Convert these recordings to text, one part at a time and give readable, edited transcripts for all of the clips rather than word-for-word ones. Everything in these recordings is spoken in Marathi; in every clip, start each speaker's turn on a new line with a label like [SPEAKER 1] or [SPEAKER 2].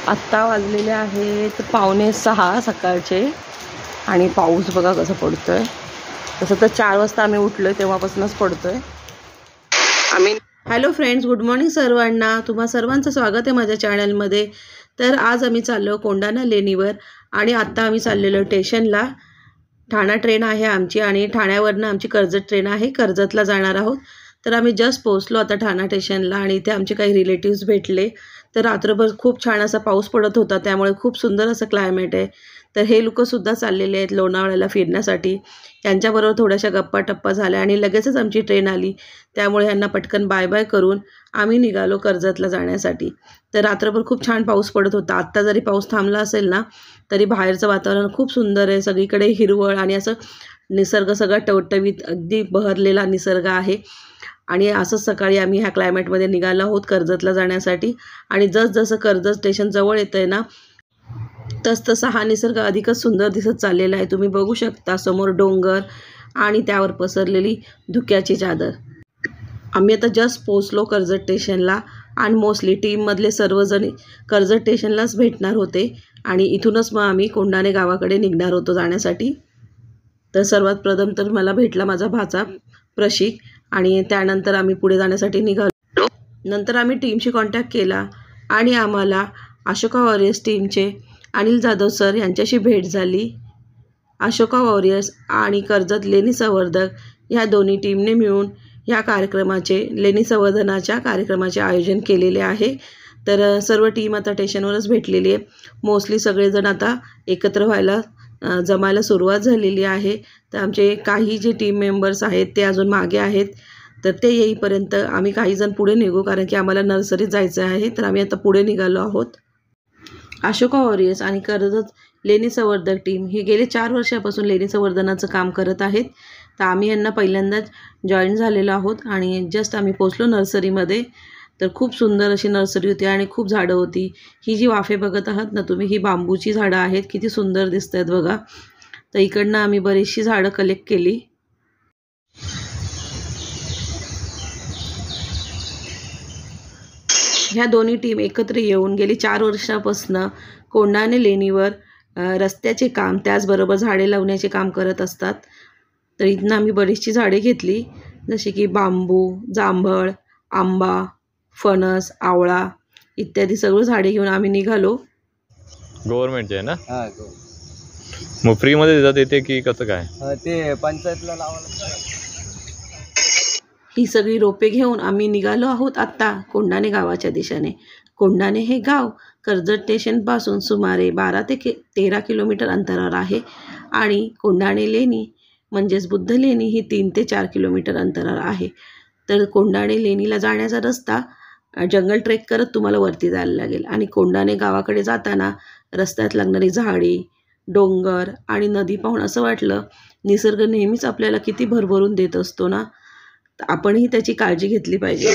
[SPEAKER 1] आत्ता वाजलेले आहेत 5:45 सकाळचे आणि पाऊस बघा कसा पडतोय। तसं तर 4 वाजता आम्ही उठलोय तेव्हापासूनच पडतोय। हॅलो फ्रेंड्स, गुड मॉर्निंग सर्वांना। तुम्हा सर्वांचं स्वागत आहे माझ्या चॅनलमध्ये। तर आज आम्ही चाललो कोंढाणा लेणीवर आणि आत्ता आम्ही चाललेलो स्टेशनला। ठाणा ट्रेन आहे आमची आणि ठाण्यावरनं आमची कर्जत ट्रेन आहे, कर्जतला जाणार आहोत। तर आम्ही जस्ट पोहोचलो आता ठाणा स्टेशनला आणि इथे आमचे काही रिलेटिव्स भेटले। तर रात्रभर खूप छान असा पाऊस पडत होता, त्यामुळे खूप सुंदर असं क्लायमेट आहे। तर हे लोकसुद्धा चाललेले आहेत लोणावळ्याला फिरण्यासाठी। त्यांच्याबरोबर थोड्याशा गप्पा टप्पा झाल्या आणि लगेचच आमची ट्रेन आली, त्यामुळे यांना पटकन बाय बाय करून आम्ही निघालो कर्जतला जाण्यासाठी। तर रात्रभर खूप छान पाऊस पडत होता। आत्ता जरी पाऊस थांबला असेल ना, तरी बाहेरचं वातावरण खूप सुंदर आहे। सगळीकडे हिरवळ आणि असं निसर्ग सगळा टवटवीत अगदी बहरलेला निसर्ग आहे। आणि असंच सकाळी आम्ही ह्या क्लायमेटमध्ये निघालो आहोत कर्जतला जाण्यासाठी। आणि जसजसं कर्जत स्टेशन जवळ येतं आहे ना, तसतसा हा निसर्ग अधिकच सुंदर दिसत चाललेला आहे। तुम्ही बघू शकता समोर डोंगर आणि त्यावर पसरलेली धुक्याची चादर। आम्ही आता जस्ट पोहोचलो कर्जत स्टेशनला आणि मोस्टली टीममधले सर्वजण कर्जत स्टेशनलाच भेटणार होते आणि इथूनच मग आम्ही कोंढाणे गावाकडे निघणार होतो जाण्यासाठी। तर सर्वात प्रथम तर मला भेटला माझा भाचा प्रशिक आणि त्यानंतर आम्ही पुढे जाण्यासाठी निघालो। नंतर आम्ही टीमशी कॉन्टॅक्ट केला आणि आम्हाला अशोका वॉरियर्स टीमचे अनिल जाधव सर यांच्याशी भेट झाली। अशोका वॉरियर्स आणि कर्जत लेणी संवर्धक ह्या दोन्ही टीमने मिळून ह्या कार्यक्रमाचे लेणी संवर्धनाच्या कार्यक्रमाचे आयोजन केलेले आहे। तर सर्व टीम आता स्टेशनवरच भेटलेली आहे। मोस्टली सगळेजण आता एकत्र व्हायला जमायला सुरुवात झालेली आहे। तर आमचे काही जे टीम मेंबर्स आहेत ते अजून मागे आहेत, तर ते येईपर्यंत आम्ही काही जण पुढे निघू, कारण की आम्हाला नर्सरीत जायचं आहे। तर आम्ही आता पुढे निघालो आहोत। अशोका वॉरियर्स आणि कर्जत लेणी संवर्धक टीम ही गेले 4 वर्षापासून लेणी संवर्धनाचं काम करत आहेत। तर आम्ही यांना पहिल्यांदाच जॉईन झालेलो आहोत आणि जस्ट आम्ही पोचलो नर्सरीमध्ये। तर खूप सुंदर अशी नर्सरी होती आणि खूप झाडं होती। ही जी वाफे बघत आहात ना तुम्ही, ही बांबूची झाडं आहेत, किती सुंदर दिसत आहेत बघा। तर इकडनं आम्ही बरीचशी झाडं कलेक्ट केली। ह्या दोन्ही टीम एकत्र येऊन गेली 4 वर्षापासून कोंढाणे लेणीवर रस्त्याचे काम त्याचबरोबर झाडे लावण्याचे काम करत असतात। तर इथनं आम्ही बरीचशी झाडे घेतली, जसे की बांबू, जांभळ, आंबा, फणस, आवळा इत्यादी सगळं झाडे घेऊन आम्ही निघालो।
[SPEAKER 2] गव्हर्नमेंटचे आहे ना? हां, मग फ्रीमध्ये देतात येते की कसं काय?
[SPEAKER 3] ते पंचायतला लावायला।
[SPEAKER 1] ही सगळी रोपे घेऊन आम्ही निघालो आहोत आत्ता कोंढाणे गावाच्या दिशेने। कोंढाणे हे गाव कर्जत स्टेशनपासून सुमारे 12 ते 13 किलोमीटर अंतरावर आहे आणि कोंढाणे लेणी म्हणजेच बुद्ध लेणी ही 3 ते 4 किलोमीटर अंतरावर आहे। तर कोंढाणे लेणीला जाण्याचा रस्ता जंगल ट्रेक करत तुम्हाला वरती जायला लागेल आणि कोंढाणे गावाकडे जाताना रस्त्यात लागणारी झाडी, डोंगर आणि नदी पाहून असं वाटलं निसर्ग नेहमीच आपल्याला किती भरभरून देत असतो ना, तर आपणही त्याची काळजी घेतली पाहिजे।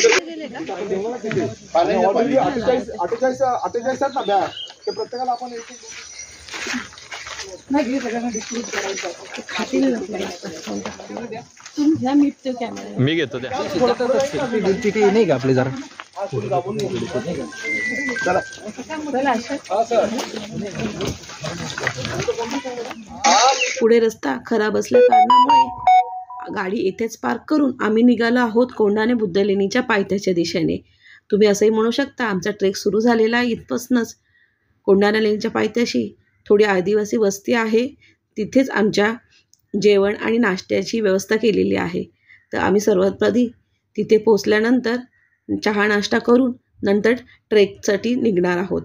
[SPEAKER 2] मी घेतो त्या
[SPEAKER 3] नाही का आपले जरा
[SPEAKER 1] पुढे रस्ता खराब असल्या कारणामुळे गाडी इथेच पार्क करून आम्ही निघालो आहोत कोंढाणे बुद्ध लेणीच्या पायथ्याच्या दिशेने। तुम्ही असंही म्हणू शकता आमचा ट्रेक सुरू झालेला आहे इथपासूनच। कोंढाणा लेणीच्या पायथ्याशी थोडी आदिवासी वस्ती आहे, तिथेच आमच्या जेवण आणि नाश्त्याची व्यवस्था केलेली आहे। तर आम्ही सर्वात आधी तिथे पोचल्यानंतर चहा नाश्ता करून नंतर ट्रेकसाठी निघणार आहोत।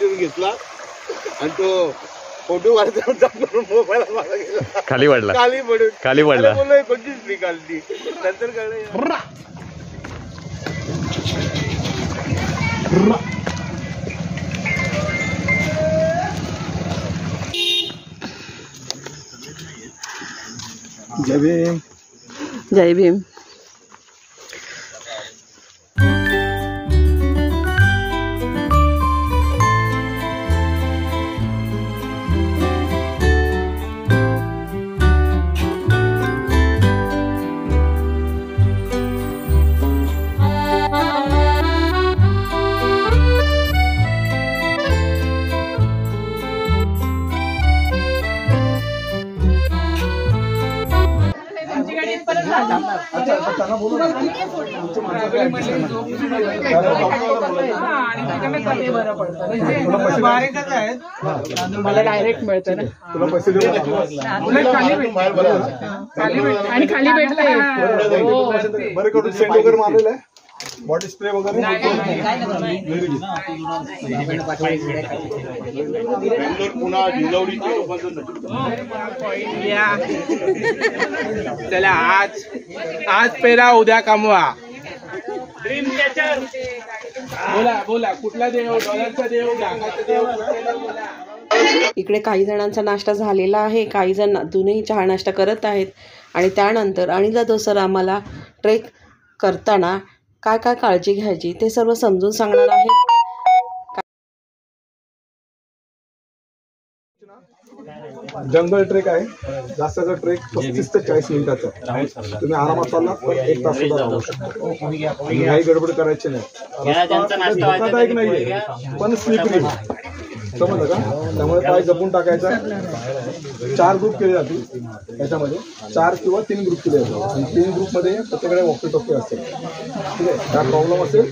[SPEAKER 3] घेतला आणि तो फोटो मोबाईल
[SPEAKER 2] खाली पडला, खाली पडला।
[SPEAKER 3] नंतर
[SPEAKER 1] जय भीम। जय भीम।
[SPEAKER 4] मला डायरेक्ट मिळतं ना आणि खाली भेटतंय
[SPEAKER 3] बॉडी स्प्रे वगैरे
[SPEAKER 5] चला आज पेरा उद्या कमवा. बोला कुठला देव, डॉलरचा देव, लाखाचा देव, बोला.
[SPEAKER 1] इकडे काही जणांचा नाश्ता झालेला आहे, काही जण अजूनही चहा नाश्ता करत आहेत. आणि त्यानंतर अनिल जाधव सर आम्हाला ट्रेक करताना काय काय काळजी घ्यायची ते सर्व समजून सांगणार आहेत.
[SPEAKER 3] जंगल ट्रेक आहे. जास्तीचा ट्रेक 35 ते 40 मिनिटाचा. तुम्ही आरामात चालला तर 1 तास सुद्धा राहू शकता. काही गडबड करायची नाही. धोकादायक नाहीये पण स्लिपरी, समजलं का? त्यामुळे पाय जपून टाकायचा. 4 ग्रुप केले जातील त्याच्यामध्ये, 4 किंवा 3 ग्रुप केले जातात. आणि 3 ग्रुपमध्ये प्रत्येकडे वॉकी टॉकी असेल. ठीक आहे, काय प्रॉब्लेम असेल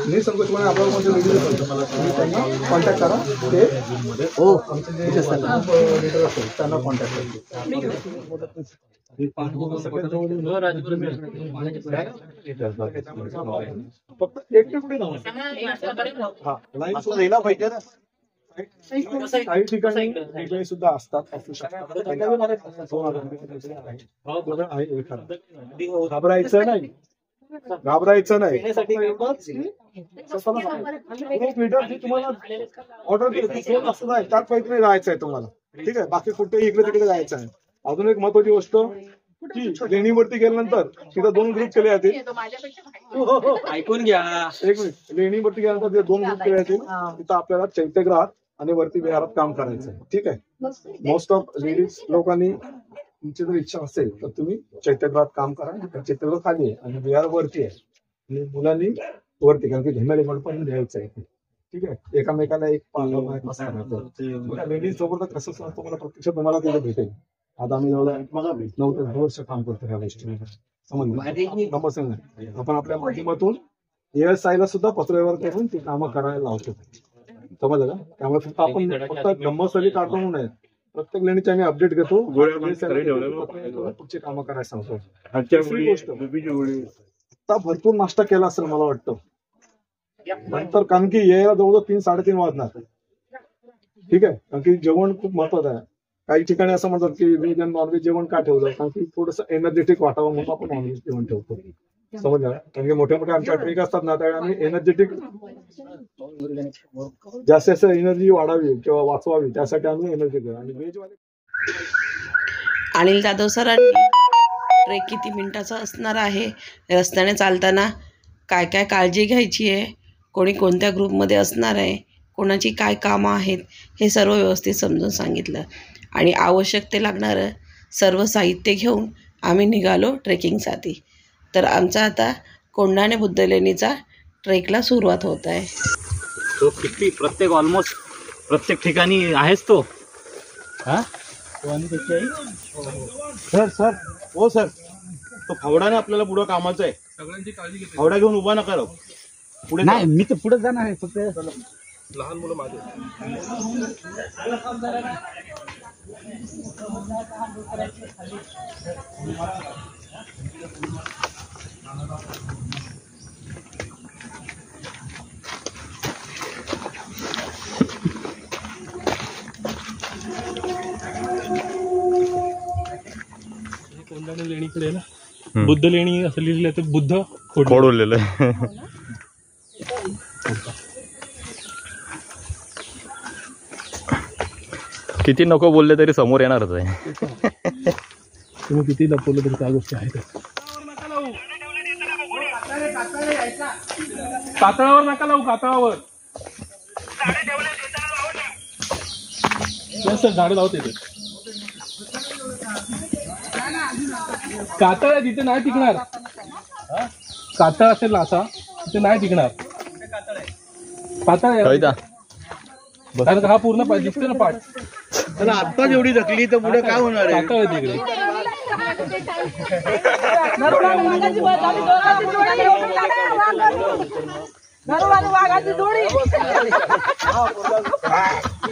[SPEAKER 3] निसंकोचपणे आपल्याला कोणते तुम्ही त्यांना कॉन्टॅक्ट करा. ते आमचे जे लीडर असेल त्यांना कॉन्टॅक्ट करा. फक्त एकटे पुढे जाऊ. लाईन सुद्धा पाहिजे ना. काही ठिकाणी सुद्धा असतात. घाबरायचं नाही, घाबरायचं नाही. तुम्हाला ऑर्डर असं नाही, त्यात पैकी नाही जायचं आहे तुम्हाला. ठीक आहे, बाकी कुठेही इकडे तिकडे जायचं आहे. अजून एक महत्वाची गोष्ट की लेणीवरती गेल्यानंतर तिथं 2 ग्रुप केले जातील.
[SPEAKER 5] ऐकून घ्या
[SPEAKER 3] एक मिनिट. लेणीवरती गेल्यानंतर तिथे 2 ग्रुप केले जातील. तिथं आपल्याला चैत्यगृहात आणि वरती विहारात काम करायचं आहे. ठीक आहे, मोस्ट ऑफ लेडीज लोकांनी तुमची जर इच्छा असेल तर तुम्ही चैत्यगृहात काम करा. चैत्यगृह खाली आहे आणि विहार वरती आहे. आणि मुलांनी वरती, कारण की धेमेले पण द्यायचं आहे. ठीक आहे, एकामेकाला एक लेडीज सोबत कसं तुम्हाला प्रत्यक्ष तुम्हाला तिथे भेटेल. आता आम्ही जवळ 9 ते 10 वर्ष काम करतो ह्या गोष्टी. समजलं? आपण आपल्या माध्यमातून ASI ला सुद्धा पत्रव्यवहार करून ती कामं करायला लावतो. समजलं का? त्यामुळे फक्त आपण फक्त गंमतसाठी काढतो नाही, प्रत्येक लेणीचे आम्ही अपडेट घेतो. पुढची कामं करायला सांगतो. गोष्ट आता भरपूर नाश्ता केला असेल मला वाटतं नंतर, कारण की यायला जवळजवळ 3-3:30 वाजणार. ठीक आहे, कारण की जेवण खूप महत्वाचं आहे. काही ठिकाणी असं म्हणतात की व्हेज आणि नॉनव्हेज जेवण का ठेवलं, कारण की थोडंसं एनर्जेटिक वाटावं म्हणून आपण नॉनव्हेज जेवण ठेवतो. समजलं? कारण की मोठ्या मोठ्या आमच्या ट्रेक असतात ना, त्यावेळी आम्ही एनर्जेटिक जास्त एनर्जी वाढावी किंवा वाचवावी त्यासाठी आम्ही एनर्जी देतो. आणि व्हेज वाले
[SPEAKER 1] अनिल जाधव सरांनी ट्रेक किती मिनिटाचा असणार आहे, रस्त्याने चालताना काय काय काळजी घ्यायची आहे, कोणी कोणत्या ग्रुपमध्ये असणार आहे, कोणाची काय कामं आहेत, हे सर्व व्यवस्थित समजून सांगितलं. आणि आवश्यक ते लागणारं सर्व साहित्य घेऊन आम्ही निघालो ट्रेकिंगसाठी. तर आमचा आता कोंढाणे बुद्धलेणीचा ट्रेकला सुरुवात होत आहे.
[SPEAKER 6] तो किती ऑलमोस्ट प्रत्येक ठिकाणी आहेच तो. हा
[SPEAKER 3] सर हो सर, तो फावडाने आपल्याला पुढं कामाचं आहे.
[SPEAKER 5] सगळ्यांची काळजी घेतो.
[SPEAKER 3] फावडा घेऊन उभा नका राहू. पुढे
[SPEAKER 6] नाही, मी तर पुढे जाणार आहे. फक्त
[SPEAKER 5] लहान मुलं माझे कोंढाणे लेणीकडे ना बुद्ध लेणी असं लिहिलेलं आहे, ते बुद्ध
[SPEAKER 2] खोडवलेलं आहे. किती नको बोलले तरी समोर येणारच आहे.
[SPEAKER 5] तुम्ही किती लपवलं तरी त्या गोष्टी आहेत. कातळावर नका लावू, कातळावर झाडं लावते ते. कातळ आहे तिथे नाही टिकणार. कातळ असेल ना असा तिथे नाही टिकणार. कातळ आहे कारण हा पूर्ण दिसतो ना पाठ.
[SPEAKER 3] आता जेवढी ढकली तर पुढे काय होणार आहे?
[SPEAKER 5] कातळ आहे तिकडे.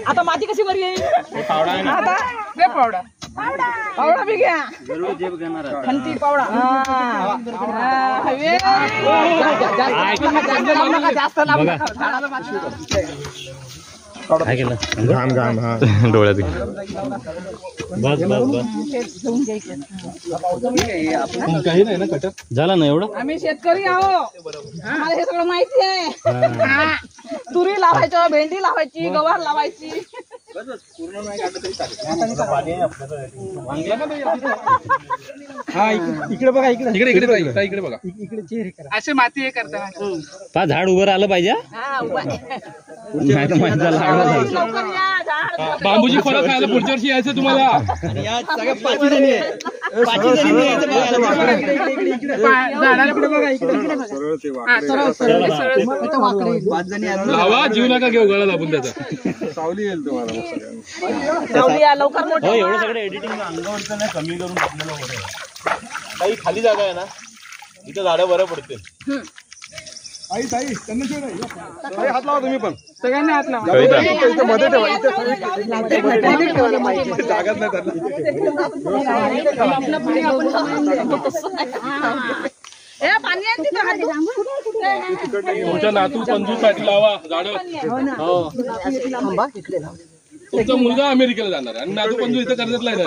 [SPEAKER 4] आता माझी कशी बरी येईल आता दे पावडा पावडा बी घ्या खंती पावडा जास्त
[SPEAKER 2] काय केलं डोळ्यात
[SPEAKER 5] काही नाही ना कटक
[SPEAKER 2] झालं ना एवढं.
[SPEAKER 4] आम्ही शेतकरी आहो आम्हाला हे सगळं माहिती आहे. तुरी लावायचं, भेंडी लावायची, गवार लावायची.
[SPEAKER 3] हा इकडे बघा
[SPEAKER 5] इकडे बघा
[SPEAKER 4] असे माती हे करतात.
[SPEAKER 2] झाड उभं राहिलं पाहिजे.
[SPEAKER 4] लवकर या, झाड
[SPEAKER 5] बांबूची फळं खायला पुढच्या वर्षी यायचं तुम्हाला. लावा, जीव नका घेऊ गळा दाबून त्याचा.
[SPEAKER 3] सावली येईल तुम्हाला
[SPEAKER 4] सावली या, लवकर मोठं
[SPEAKER 2] हो, एवढं सगळं एडिटिंग अंगावरचं नाही, कमी करून आपल्याला बरं. काही खाली जागा आहे ना, इथं झाडं बरं पडतील.
[SPEAKER 3] ताई त्यांना ठेव नाही. ताई, हात लावा तुम्ही पण.
[SPEAKER 4] सगळ्यांनी हात लावा.
[SPEAKER 2] कविता
[SPEAKER 3] इथं मध्ये ठेवा, इथे जागाच नाही त्यांना.
[SPEAKER 4] पाणी आहे तिथं हात लावा.
[SPEAKER 5] तुमच्या नातू पंजूसाठी लावा झाडं. तुमचा मुलगा अमेरिकेला जाणार आणि नातू पंजू इथं कर्जतला येणार.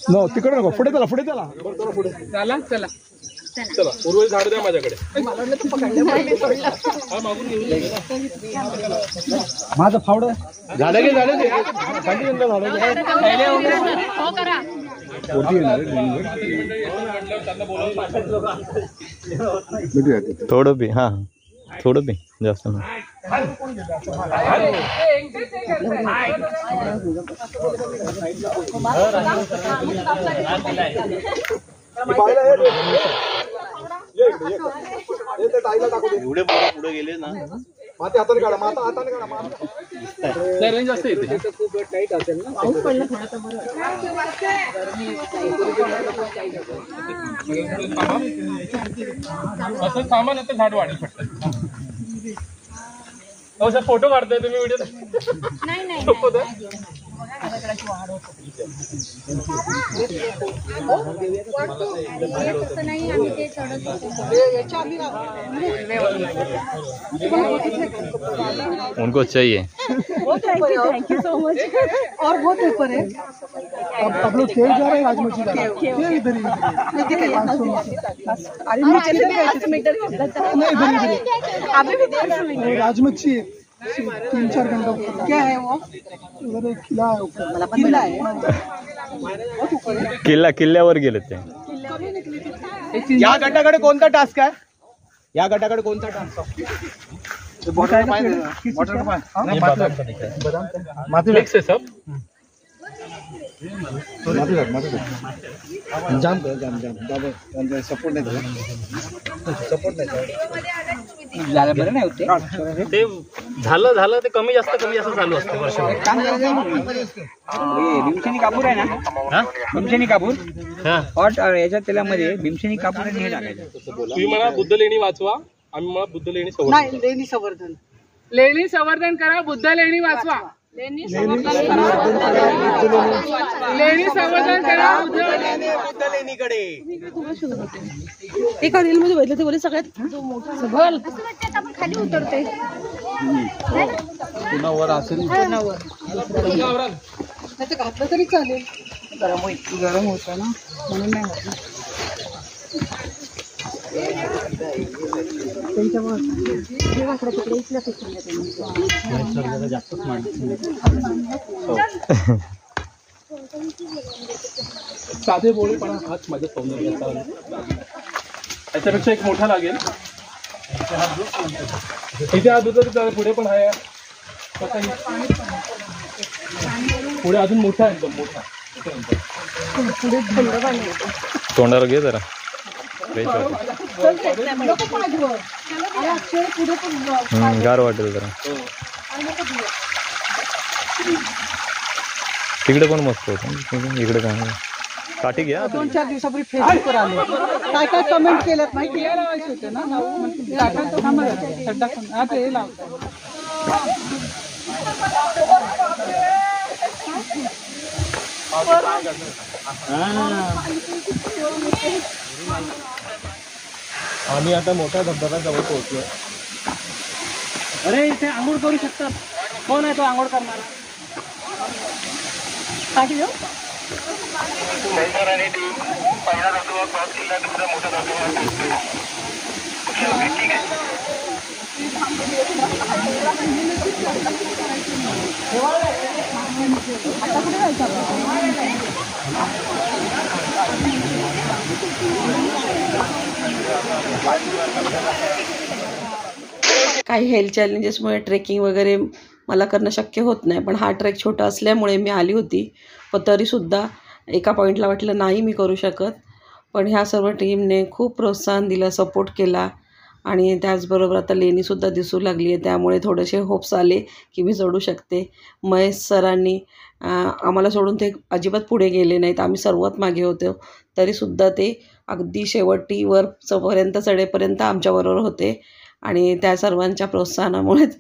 [SPEAKER 3] नो तिकडे नको, पुढे चला, पुढे चला.
[SPEAKER 4] चला चला
[SPEAKER 5] चला उर्वरित झाड द्या माझ्याकडे. हा, मागून घेऊन जा.
[SPEAKER 3] माझं फावडं
[SPEAKER 2] झाडं घे, झाडं घे. थोडं पी. हा, थोडं पी, जास्त नाही.
[SPEAKER 3] एवढे पुढे गेले ना. माती हाताने काढा, हाताने काढा.
[SPEAKER 5] नाही, रेंज जास्त येते. असं थांबा ना तर झाड वाढेल पटकन. हो सर, फोटो काढताय तुम्ही व्हिडिओ?
[SPEAKER 2] उनको चाहिए.
[SPEAKER 4] Thank you so much. और बहुत ऊपर है.
[SPEAKER 3] अब लोग खेल जा रहे हैं राजमची का. इधर राजमच्छी 3-4 घंटा.
[SPEAKER 4] क्या है वो?
[SPEAKER 3] उधर एक किला है ऊपर.
[SPEAKER 4] किला है.
[SPEAKER 2] किल्ल्यावर गेले ते.
[SPEAKER 3] या गटाकडे कोणता टास्क आहे? या गटाकडे कोणता टास्क आहे?
[SPEAKER 5] मिक्स आहे सब.
[SPEAKER 3] जाम सपोर्ट नाही
[SPEAKER 6] ते झालं ते कमी जास्त चालू असते वर्षभर.
[SPEAKER 7] भीमसेनी कापूर आहे ना, भीमसेनी कापूर
[SPEAKER 6] हा,
[SPEAKER 7] हॉट याच्या तेलामध्ये भीमसेनी कापूर आणि हे टाकायचं.
[SPEAKER 5] तुम्ही म्हणा बुद्ध लेणी वाचवा, आम्ही म्हणा बुद्ध लेणी संवर्धन.
[SPEAKER 4] नाही, लेणी संवर्धन. लेणी संवर्धन करा, बुद्ध लेणी वाचवा. लेणी संवर्धन करा, बुद्ध लेणीकडे. एका रील मध्ये बघितलं ते बोले सगळ्यात सबल
[SPEAKER 8] खाली उतरते.
[SPEAKER 3] पुन्हा असेल
[SPEAKER 4] घातलं तरी चालेल. गरम होतं ना, म्हणून नाही होत.
[SPEAKER 5] साधे बोळेपणा हाच माझ्या सौंदर्याचा. याच्यापेक्षा एक मोठा लागेल. इथे हा दुधाचा पुढे पण आहे. पुढे अजून मोठा आहे, एकदम मोठा.
[SPEAKER 2] तोंडावर घे जरा. गार वाटेल जरा. तिकडे पण मस्त होतं, इकडे काय नाही. काठी घ्या.
[SPEAKER 4] 2-4 दिवसापूर्वी फेसबुकवर आले, काय काय कमेंट केल्यात माहिती आहे ना.
[SPEAKER 5] आम्ही आता मोठ्या धबधब्याजवळ पोहोचलो.
[SPEAKER 6] अरे इथे आंघोळ करू शकतात. कोण आहे तो आंघोळ करणारा?
[SPEAKER 1] काही हेल्थ चॅलेंजेसमुळे ट्रेकिंग वगैरे मला करणं शक्य होत नाही, पण हा ट्रेक छोटा असल्यामुळे मी आली होती. पण तरीसुद्धा एका पॉईंटला वाटलं नाही मी करू शकत, पण ह्या सर्व टीमने खूप प्रोत्साहन दिलं, सपोर्ट केला. आणि त्याचबरोबर आता लेणीसुद्धा दिसू लागली आहे, त्यामुळे थोडेसे होप्स आले की मी चढू शकते. महेश सरांनी आम्हाला सोडून ते अजिबात पुढे गेले नाहीत, आम्ही सर्वात मागे होतो, तरीसुद्धा ते अगदी शेवटीवर पर्यंत चढेपर्यंत आमच्याबरोबर होते. आणि त्या सर्वांच्या प्रोत्साहनामुळेच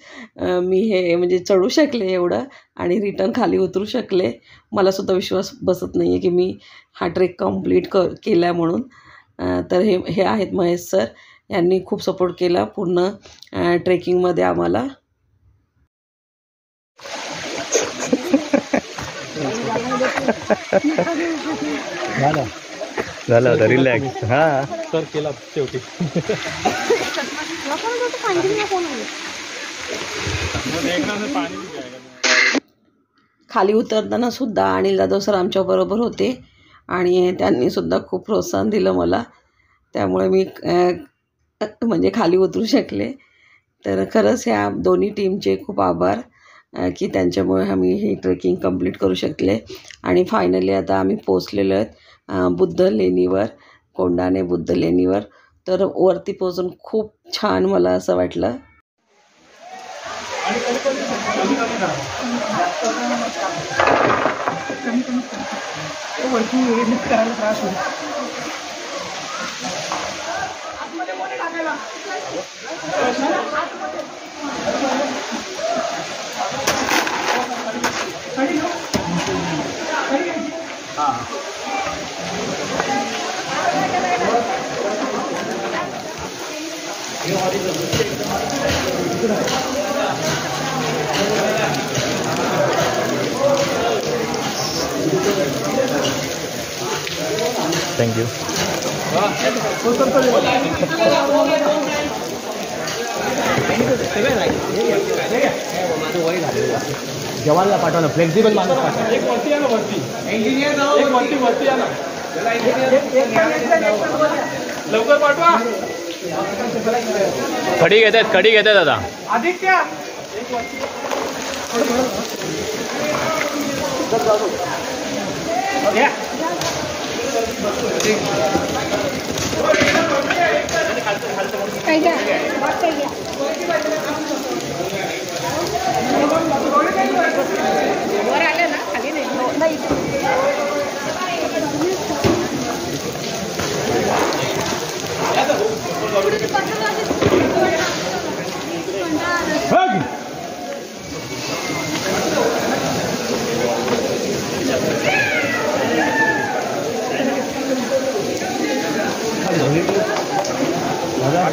[SPEAKER 1] मी हे म्हणजे चढू शकले एवढं आणि रिटर्न खाली उतरू शकले. मलासुद्धा विश्वास बसत नाही आहे की मी हा ट्रेक कंप्लीट केला म्हणून. तर हे आहेत महेश सर, यांनी खूप सपोर्ट केला पूर्ण ट्रेकिंगमध्ये आम्हाला.
[SPEAKER 2] झालं आता रिलॅक्स. हा
[SPEAKER 5] तर केला शेवटी.
[SPEAKER 1] खाली उतरताना सुद्धा अनिल जाधव सर आमच्याबरोबर होते आणि त्यांनी सुद्धा खूप प्रोत्साहन दिलं मला, त्यामुळे मी म्हणजे खाली उतरू शकले. तर खरंच ह्या दोन्ही टीमचे खूप आभार की त्यांच्यामुळे आम्ही ही ट्रेकिंग कंप्लीट करू शकले. आणि फायनली आता आम्ही पोचलेलो आहेत बुद्ध लेणीवर, कोंडाणे बुद्ध लेणीवर. तर वरती पोचून खूप छान मला असं वाटलं.
[SPEAKER 2] थँक्यू.
[SPEAKER 6] जवानला पाठवलं, फ्लेक्झिबल माणूस पाठवलं.
[SPEAKER 5] एक वरती या ना, वरती एक वरती या ना, लवकर पाठवा.
[SPEAKER 2] कडी घेत आहेत दादा.
[SPEAKER 5] आदित्य
[SPEAKER 8] काही घ्या. वर आलं ना, खाली नाही.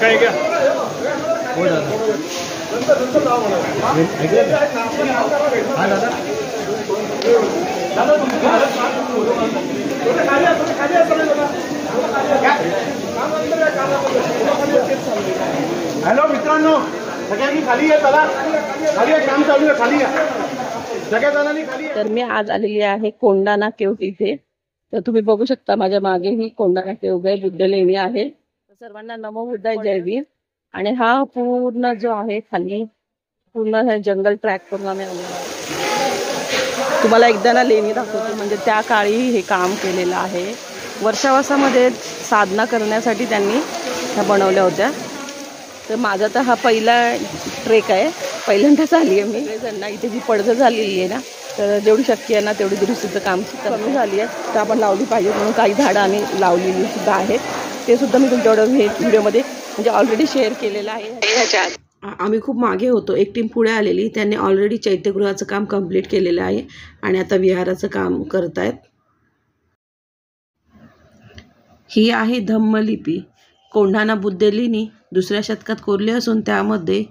[SPEAKER 5] काय घ्या.
[SPEAKER 3] हॅलो मित्रांनो, सगळ्यांनी खाली या, चला खाली या, काम चालू आहे, खाली या सगळ्या जणांनी खाली या.
[SPEAKER 1] तर मी आज आलेली आहे कोंडाणा केव्ह इथे. तर तुम्ही बघू शकता माझ्या मागे ही कोंडाणा केव्ह आहे, बुद्ध लेणी आहे. सर्वांना नमो बुद्धाय, जय भीम. आणि हा पूर्ण जो आहे खाली पूर्ण जंगल ट्रॅक करून आम्ही आलेलो आहे. तुम्हाला एकदा ना लेणी दाखवतो, म्हणजे त्या काळी हे काम केलेलं आहे. वर्षावासामध्ये साधना करण्यासाठी त्यांनी ह्या बनवल्या होत्या. तर माझा तर हा पहिला ट्रेक आहे, पहिल्यांदाच आली आहे मी. सगळेजण इथे जी पडझड झालेली आहे ना,
[SPEAKER 4] तर जेवढी शक्य आहे ना तेवढी दुरुस्तीचं काम कमी झाली आहे, तर आपण लावली पाहिजे. म्हणून काही झाडं आम्ही लावलेली सुद्धा आहेत. ते सुद्धा मी तुमच्याकडे व्हिडिओमध्ये म्हणजे ऑलरेडी शेअर केलेलं आहे. ह्याच्यात
[SPEAKER 1] आम्ही खूप मागे होतो. एक टीम पुढे आलेली, त्यांनी ऑलरेडी चैत्यगृहाचं काम कंप्लीट केलेलं आहे आणि आता विहाराचं काम करत आहेत. ही आहे धम्मलिपी. कोंढाणा बुद्धलेणी 2ऱ्या शतकात कोरली असून त्यामध्ये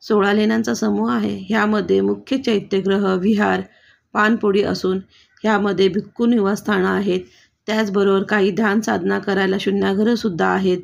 [SPEAKER 1] 16 लेण्यांचा समूह आहे. ह्यामध्ये मुख्य चैत्यगृह, विहार, पानपोडी असून ह्यामध्ये भिक्खू निवासस्थानं आहेत. त्याचबरोबर काही ध्यान साधना करायला शून्यागरं सुद्धा आहेत.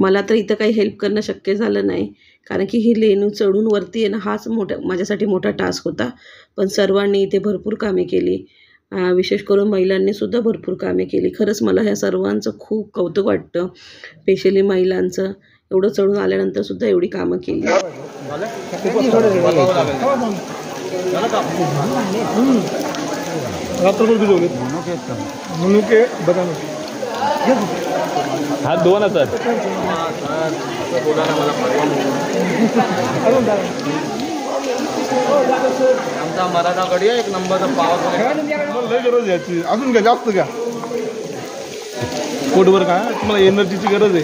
[SPEAKER 1] मला तर इथं काही हेल्प करणं शक्य झालं नाही, कारण की ही लेणी चढून वरती येणं हाच माझ्यासाठी मोठा टास्क होता. पण सर्वांनी इथे भरपूर कामे केली, विशेष करून महिलांनीसुद्धा भरपूर कामे केली. खरंच मला ह्या सर्वांचं खूप कौतुक वाटतं, स्पेशली महिलांचं. एवढं चढून आल्यानंतरसुद्धा एवढी कामं केली.
[SPEAKER 2] हात धुवा ना सर.
[SPEAKER 5] आमचा मराठा कढी एक नंबरचा पाव
[SPEAKER 3] लय गरज याची, अजून घ्या, जास्त घ्या. पोटभर का तुम्हाला एनर्जीची गरज आहे.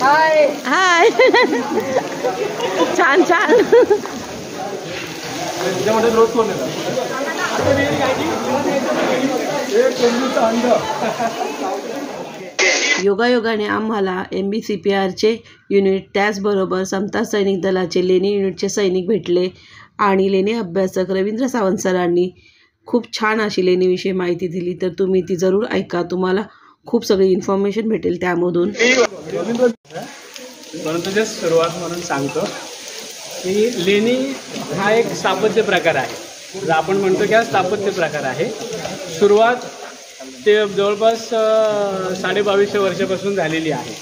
[SPEAKER 4] हाय हाय छान छान.
[SPEAKER 3] त्याच्यामध्ये रोज कोण येतात? एक कोंबडीचं अंड.
[SPEAKER 1] योगायोगाने आम्हाला MBCPRचे युनिट, त्याचबरोबर समता सैनिक दलाचे लेणी युनिटचे सैनिक भेटले आणि लेणी अभ्यासक रवींद्र सावंत सरांनी खूप छान अशी लेणीविषयी माहिती दिली. तर तुम्ही ती जरूर ऐका, तुम्हाला खूप सगळी इन्फॉर्मेशन भेटेल त्यामधून.
[SPEAKER 9] परंतु जे सुरुवात म्हणून सांगतो की लेणी हा एक स्थापत्य प्रकार आहे. जर आपण म्हणतो की हा स्थापत्य प्रकार आहे. सुरुवात ते जवळपास 2250 वर्षापासून झालेली आहे.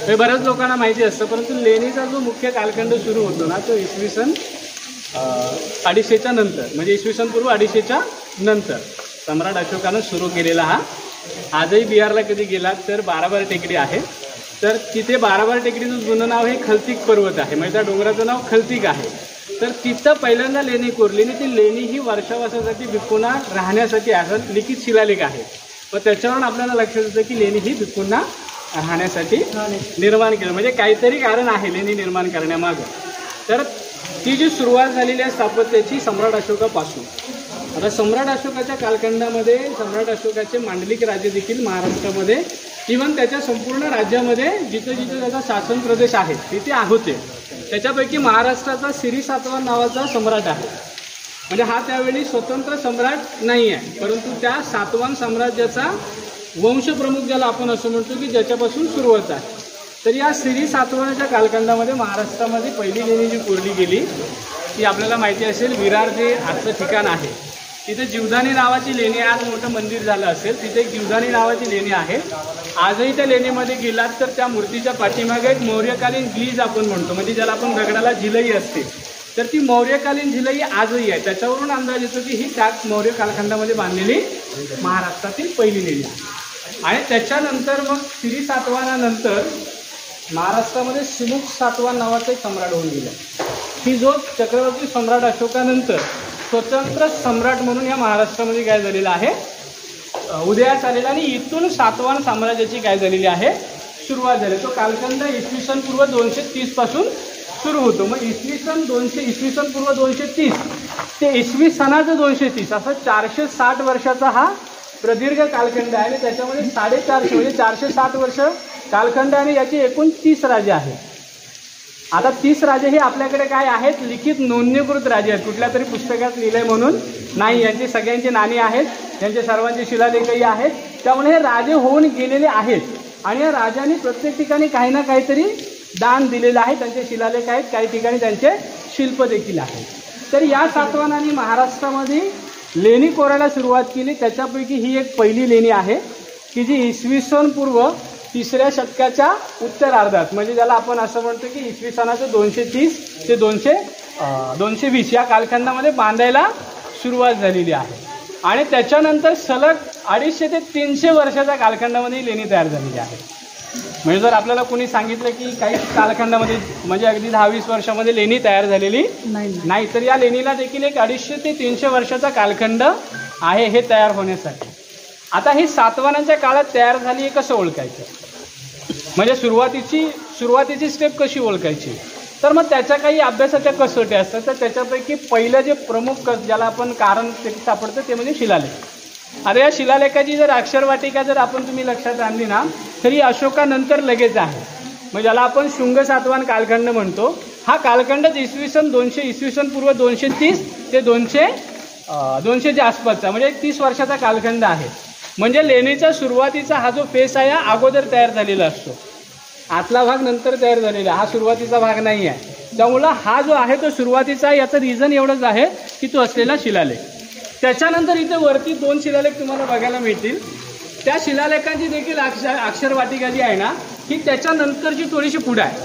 [SPEAKER 9] हे बऱ्याच लोकांना माहिती असतं, परंतु लेणीचा जो मुख्य कालखंड सुरू होतो ना, तो इसवी सन 250च्या नंतर, म्हणजे इसवी सन पूर्व 250च्या नंतर सम्राट अशोकानं सुरू केलेला हा. आजही बिहारला कधी गेलात तर 12 टेकडी आहे. तर तिथे 12 टेकडीचं जुनं नाव हे खलतिक पर्वत आहे, म्हणजे त्या डोंगराचं नाव खलतिक आहे. तर तिथं पहिल्यांदा लेणी कोरली आणि ती लेणी ही वर्षावासासाठी भिक्खूंना राहण्यासाठी असं लिखित शिलालेख आहे. व त्याच्यावरून आपल्याला लक्षात येतं की लेणी ही भिक्खूंना राहण्यासाठी निर्माण केलं, म्हणजे काहीतरी कारण आहे लेणी निर्माण करण्यामागं. तर ती जी सुरुवात झालेली आहे स्थापत्याची सम्राट अशोकापासून. आता सम्राट अशोकाच्या कालखंडामध्ये सम्राट अशोकाचे मांडलिक राज्य देखील महाराष्ट्रामध्ये, इव्हन त्याच्या संपूर्ण राज्यामध्ये जिथे जिथे त्याचा शासन प्रदेश आहे तिथे होते. त्याच्यापैकी महाराष्ट्राचा सिरी सातवाहन नावाचा सम्राट आहे. म्हणजे हा त्यावेळी स्वतंत्र सम्राट नाही आहे, परंतु त्या सातवाहन साम्राज्याचा वंशप्रमुख ज्याला आपण असं म्हणतो की ज्याच्यापासून सुरुवात आहे. तर या सिरी सातवाहनाच्या कालखंडामध्ये महाराष्ट्रामध्ये पहिली लेणी जी कोरली गेली ती आपल्याला माहिती असेल, विरार जे आजचं ठिकाण आहे तिथे जीवदानी नावाची लेणी, आज मोठं मंदिर झालं असेल तिथे एक जीवदानी नावाची लेणी आहे. आजही त्या लेणीमध्ये गेलात तर त्या मूर्तीच्या पाठीमागे एक मौर्यकालीन ग्लीज आपण म्हणतो, म्हणजे ज्याला आपण दगडाला झिलई असते, तर ती मौर्यकालीन झिलई आजही आहे. त्याच्यावरून अंदाज येतो की ही त्याच मौर्य कालखंडामध्ये बांधलेली महाराष्ट्रातील पहिली लेणी आहे. आणि त्याच्यानंतर मग सिरी सातवाहनानंतर महाराष्ट्रामध्ये सिमुक सातवाहन नावाचा एक सम्राट होऊन गेला, की जो चक्रवर्ती सम्राट अशोकानंतर स्वतंत्र सम्राट म्हणून या महाराष्ट्रामध्ये काय झालेला आहे, उदयास आलेला. आणि इथून सातवाहन साम्राज्याची काय झालेली आहे, सुरुवात झाली. तो कालखंड इसवी सन पूर्व 230 पासून सुरू होतो. मग इसवी सन पूर्व 230 ते इसवी सनाचं 230 असं 460 वर्षाचा हा प्रदीर्घ कालखंड आहे. आणि त्याच्यामध्ये 450 म्हणजे 460 वर्ष कालखंड आणि याचे एकूण 30 राजे आहेत. आता 30 राजे हे आपल्याकडे काय आहेत, लिखित नोंदणीकृत राजे आहेत, कुठल्या तरी पुस्तकात लिहिलंय म्हणून नाही. यांची सगळ्यांची नाणी आहेत, यांचे सर्वांचे शिलालेखही आहेत. त्यामुळे हे राजे होऊन गेलेले आहेत आणि या राजांनी प्रत्येक ठिकाणी काही ना काहीतरी दान दिलेलं आहे. त्यांचे शिलालेख आहेत, काही ठिकाणी त्यांचे शिल्प देखील आहेत. तर या सातवाहनांनी महाराष्ट्रामध्ये लेणी कोरायला सुरुवात केली. त्याच्यापैकी ही एक पहिली लेणी आहे की जी इसवी सन पूर्व 3ऱ्या शतकाच्या उत्तरार्धात, म्हणजे ज्याला आपण असं म्हणतो की इसवी सनाचं 230 ते 220 या कालखंडामध्ये बांधायला सुरुवात झालेली आहे. आणि त्याच्यानंतर सलग 250 ते 300 वर्षाच्या कालखंडामध्ये लेणी तयार झालेली आहे. म्हणजे जर आपल्याला कोणी सांगितलं की काही कालखंडामध्ये म्हणजे अगदी 10-20 वर्षामध्ये लेणी तयार झालेली नाही, तर या लेणीला देखील एक 250 ते 300 वर्षाचा कालखंड आहे हे तयार होण्यासाठी. आता ही सातवाहनांच्या काळात तयार झाली हे कसं ओळखायचं, म्हणजे सुरुवातीची स्टेप कशी ओळखायची, तर मग त्याच्या काही अभ्यासाच्या कसोट्या असतात. तर त्याच्यापैकी पहिलं जे प्रमुख ज्याला आपण कारण ते सापडतं ते म्हणजे शिलालेख. आता या शिलालेखाची जर अक्षरवाटिका जर आपण तुम्ही लक्षात आणली ना, तर ही अशोकानंतर लगेच आहे. म्हणजे ज्याला आपण शुंग सातवाहन कालखंड म्हणतो. हा कालखंड इसवी सन पूर्व 230 ते 200च्या आसपासचा, म्हणजे 30 वर्षाचा कालखंड आहे. म्हणजे लेणीचा सुरुवातीचा हा जो फेस आहे हा अगोदर तयार झालेला असतो, आतला भाग नंतर तयार झालेला, हा सुरुवातीचा भाग नाही आहे. त्यामुळं हा जो आहे तो सुरुवातीचा आहे. याचं रिझन एवढंच आहे की तो असलेला शिलालेख. त्याच्यानंतर इथे वरती 2 शिलालेख तुम्हाला बघायला मिळतील. त्या शिलालेखांची देखील अक्षरवाटिका जी आहे ना ही त्याच्यानंतरची थोडीशी पुढे आहे.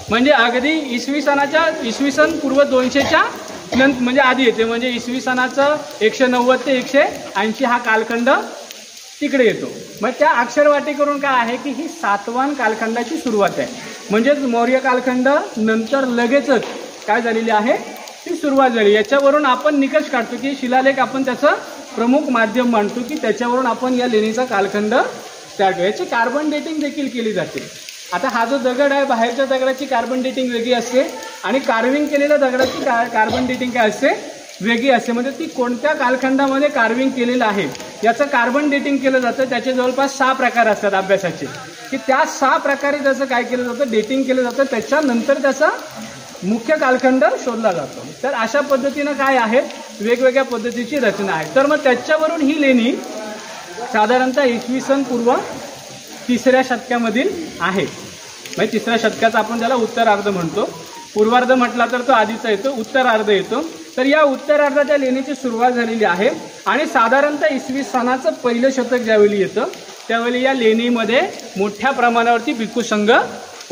[SPEAKER 9] म्हणजे अगदी इसवी सन पूर्व 200च्या म्हणजे आधी येते, म्हणजे इसवी सनाचं 190 ते 180 हा कालखंड तिकडे येतो. मग त्या अक्षरवाटी करून काय आहे की ही सातवाहन कालखंडाची सुरुवात आहे. म्हणजेच मौर्य कालखंड नंतर लगेचच काय झालेली आहे ती सुरुवात झाली. याच्यावरून आपण निकष काढतो की शिलालेख आपण त्याचं प्रमुख माध्यम मानतो की त्याच्यावरून आपण या लेणीचा कालखंड तयार करतो. याची कार्बन डेटिंग देखील केली जाते. आता हा जो दगड आहे बाहेरच्या दगडाची कार्बन डेटिंग वेगळी असते आणि कार्विंग केलेल्या दगडाची कार्बन डेटिंग काय असते वेगळी असते. म्हणजे ती कोणत्या कालखंडामध्ये कार्विंग केलेलं आहे याचं कार्बन डेटिंग केलं जातं. त्याचे जवळपास 6 प्रकार असतात अभ्यासाचे की त्या 6 प्रकारे त्याचं काय केलं जातं डेटिंग केलं जातं. त्याच्यानंतर त्याचा मुख्य कालखंड शोधला जातो. तर अशा पद्धतीनं काय आहे वेगवेगळ्या पद्धतीची रचना आहे. तर मग त्याच्यावरून ही लेणी साधारणतः इसवी सन पूर्व 3ऱ्या शतकामधील आहे. म्हणजे 3ऱ्या शतकाचा आपण त्याला उत्तरार्ध म्हणतो. पूर्वार्ध म्हटला तर तो आधीचा येतो, उत्तरार्ध येतो. तर या उत्तरार्धाच्या लेणीची सुरुवात झालेली आहे आणि साधारणतः इसवी सनाचं पहिलं शतक ज्यावेळी येतं त्यावेळी या लेणीमध्ये मोठ्या प्रमाणावरती भिक्खू संघ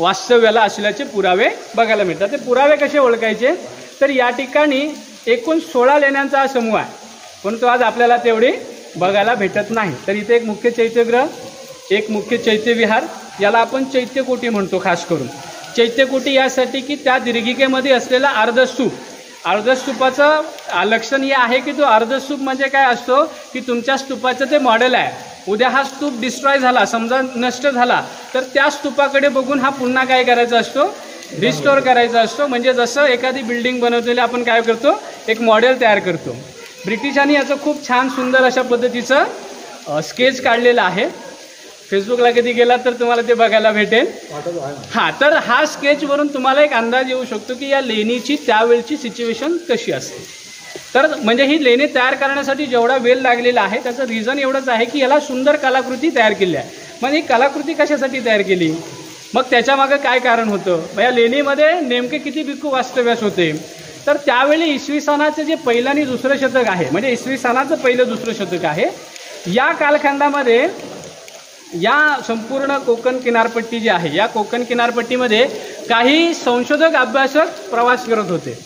[SPEAKER 9] वास्तव्याला असल्याचे पुरावे बघायला मिळतात. ते पुरावे कसे ओळखायचे तर या ठिकाणी एकूण 16 लेण्यांचा हा समूह आहे, परंतु आज आपल्याला तेवढे बघायला भेटत नाही. तर इथे एक मुख्य चैत्यगृह, एक मुख्य चैत्यविहार, याला आपण चैत्यकोटी म्हणतो. खास करून चैत्यकोटी यासाठी की त्या दीर्घिकेमध्ये असलेला अर्धस्तूप, अर्धस्तूपाचं लक्षण हे आहे की तो अर्धस्तूप म्हणजे काय असतो की तुमच्या स्तूपाचं ते मॉडेल आहे. उद्या हा स्तूप डिस्ट्रॉय झाला, समजा नष्ट झाला, तर त्या स्तूपाकडे बघून हा पुन्हा काय करायचा असतो रिस्टोर करायचा असतो. म्हणजे जसं एखादी बिल्डिंग बनवलेली आपण काय करतो एक मॉडेल तयार करतो. ब्रिटिशांनी याचं खूप छान सुंदर अशा पद्धतीचं स्केच काढलेलं आहे. फेसबुकला कधी गेलात तर तुम्हाला ते बघायला भेटेल. हां, तर हा स्केचवरून तुम्हाला एक अंदाज येऊ शकतो की या लेणीची त्यावेळची सिच्युएशन कशी असते. तर म्हणजे ही लेणी तयार करण्यासाठी जेवढा वेळ लागलेला आहे त्याचं रिझन एवढंच आहे की याला सुंदर कलाकृती तयार केली आहे. म्हणजे ही कलाकृती कशासाठी तयार केली, मग त्याच्यामागं काय कारण होतं, या लेणीमध्ये नेमके किती भिक्खू वास्तव्यास होते. तर त्यावेळी इसवी सनाचं जे पहिलं आणि दुसरं शतक आहे, म्हणजे इसवी सनाचं पहिलं दुसरं शतक आहे, या कालखंडामध्ये या संपूर्ण कोकण किनारपट्टी जी आहे या कोकण किनारपट्टीमध्ये काही संशोधक अभ्यासक प्रवास करत होते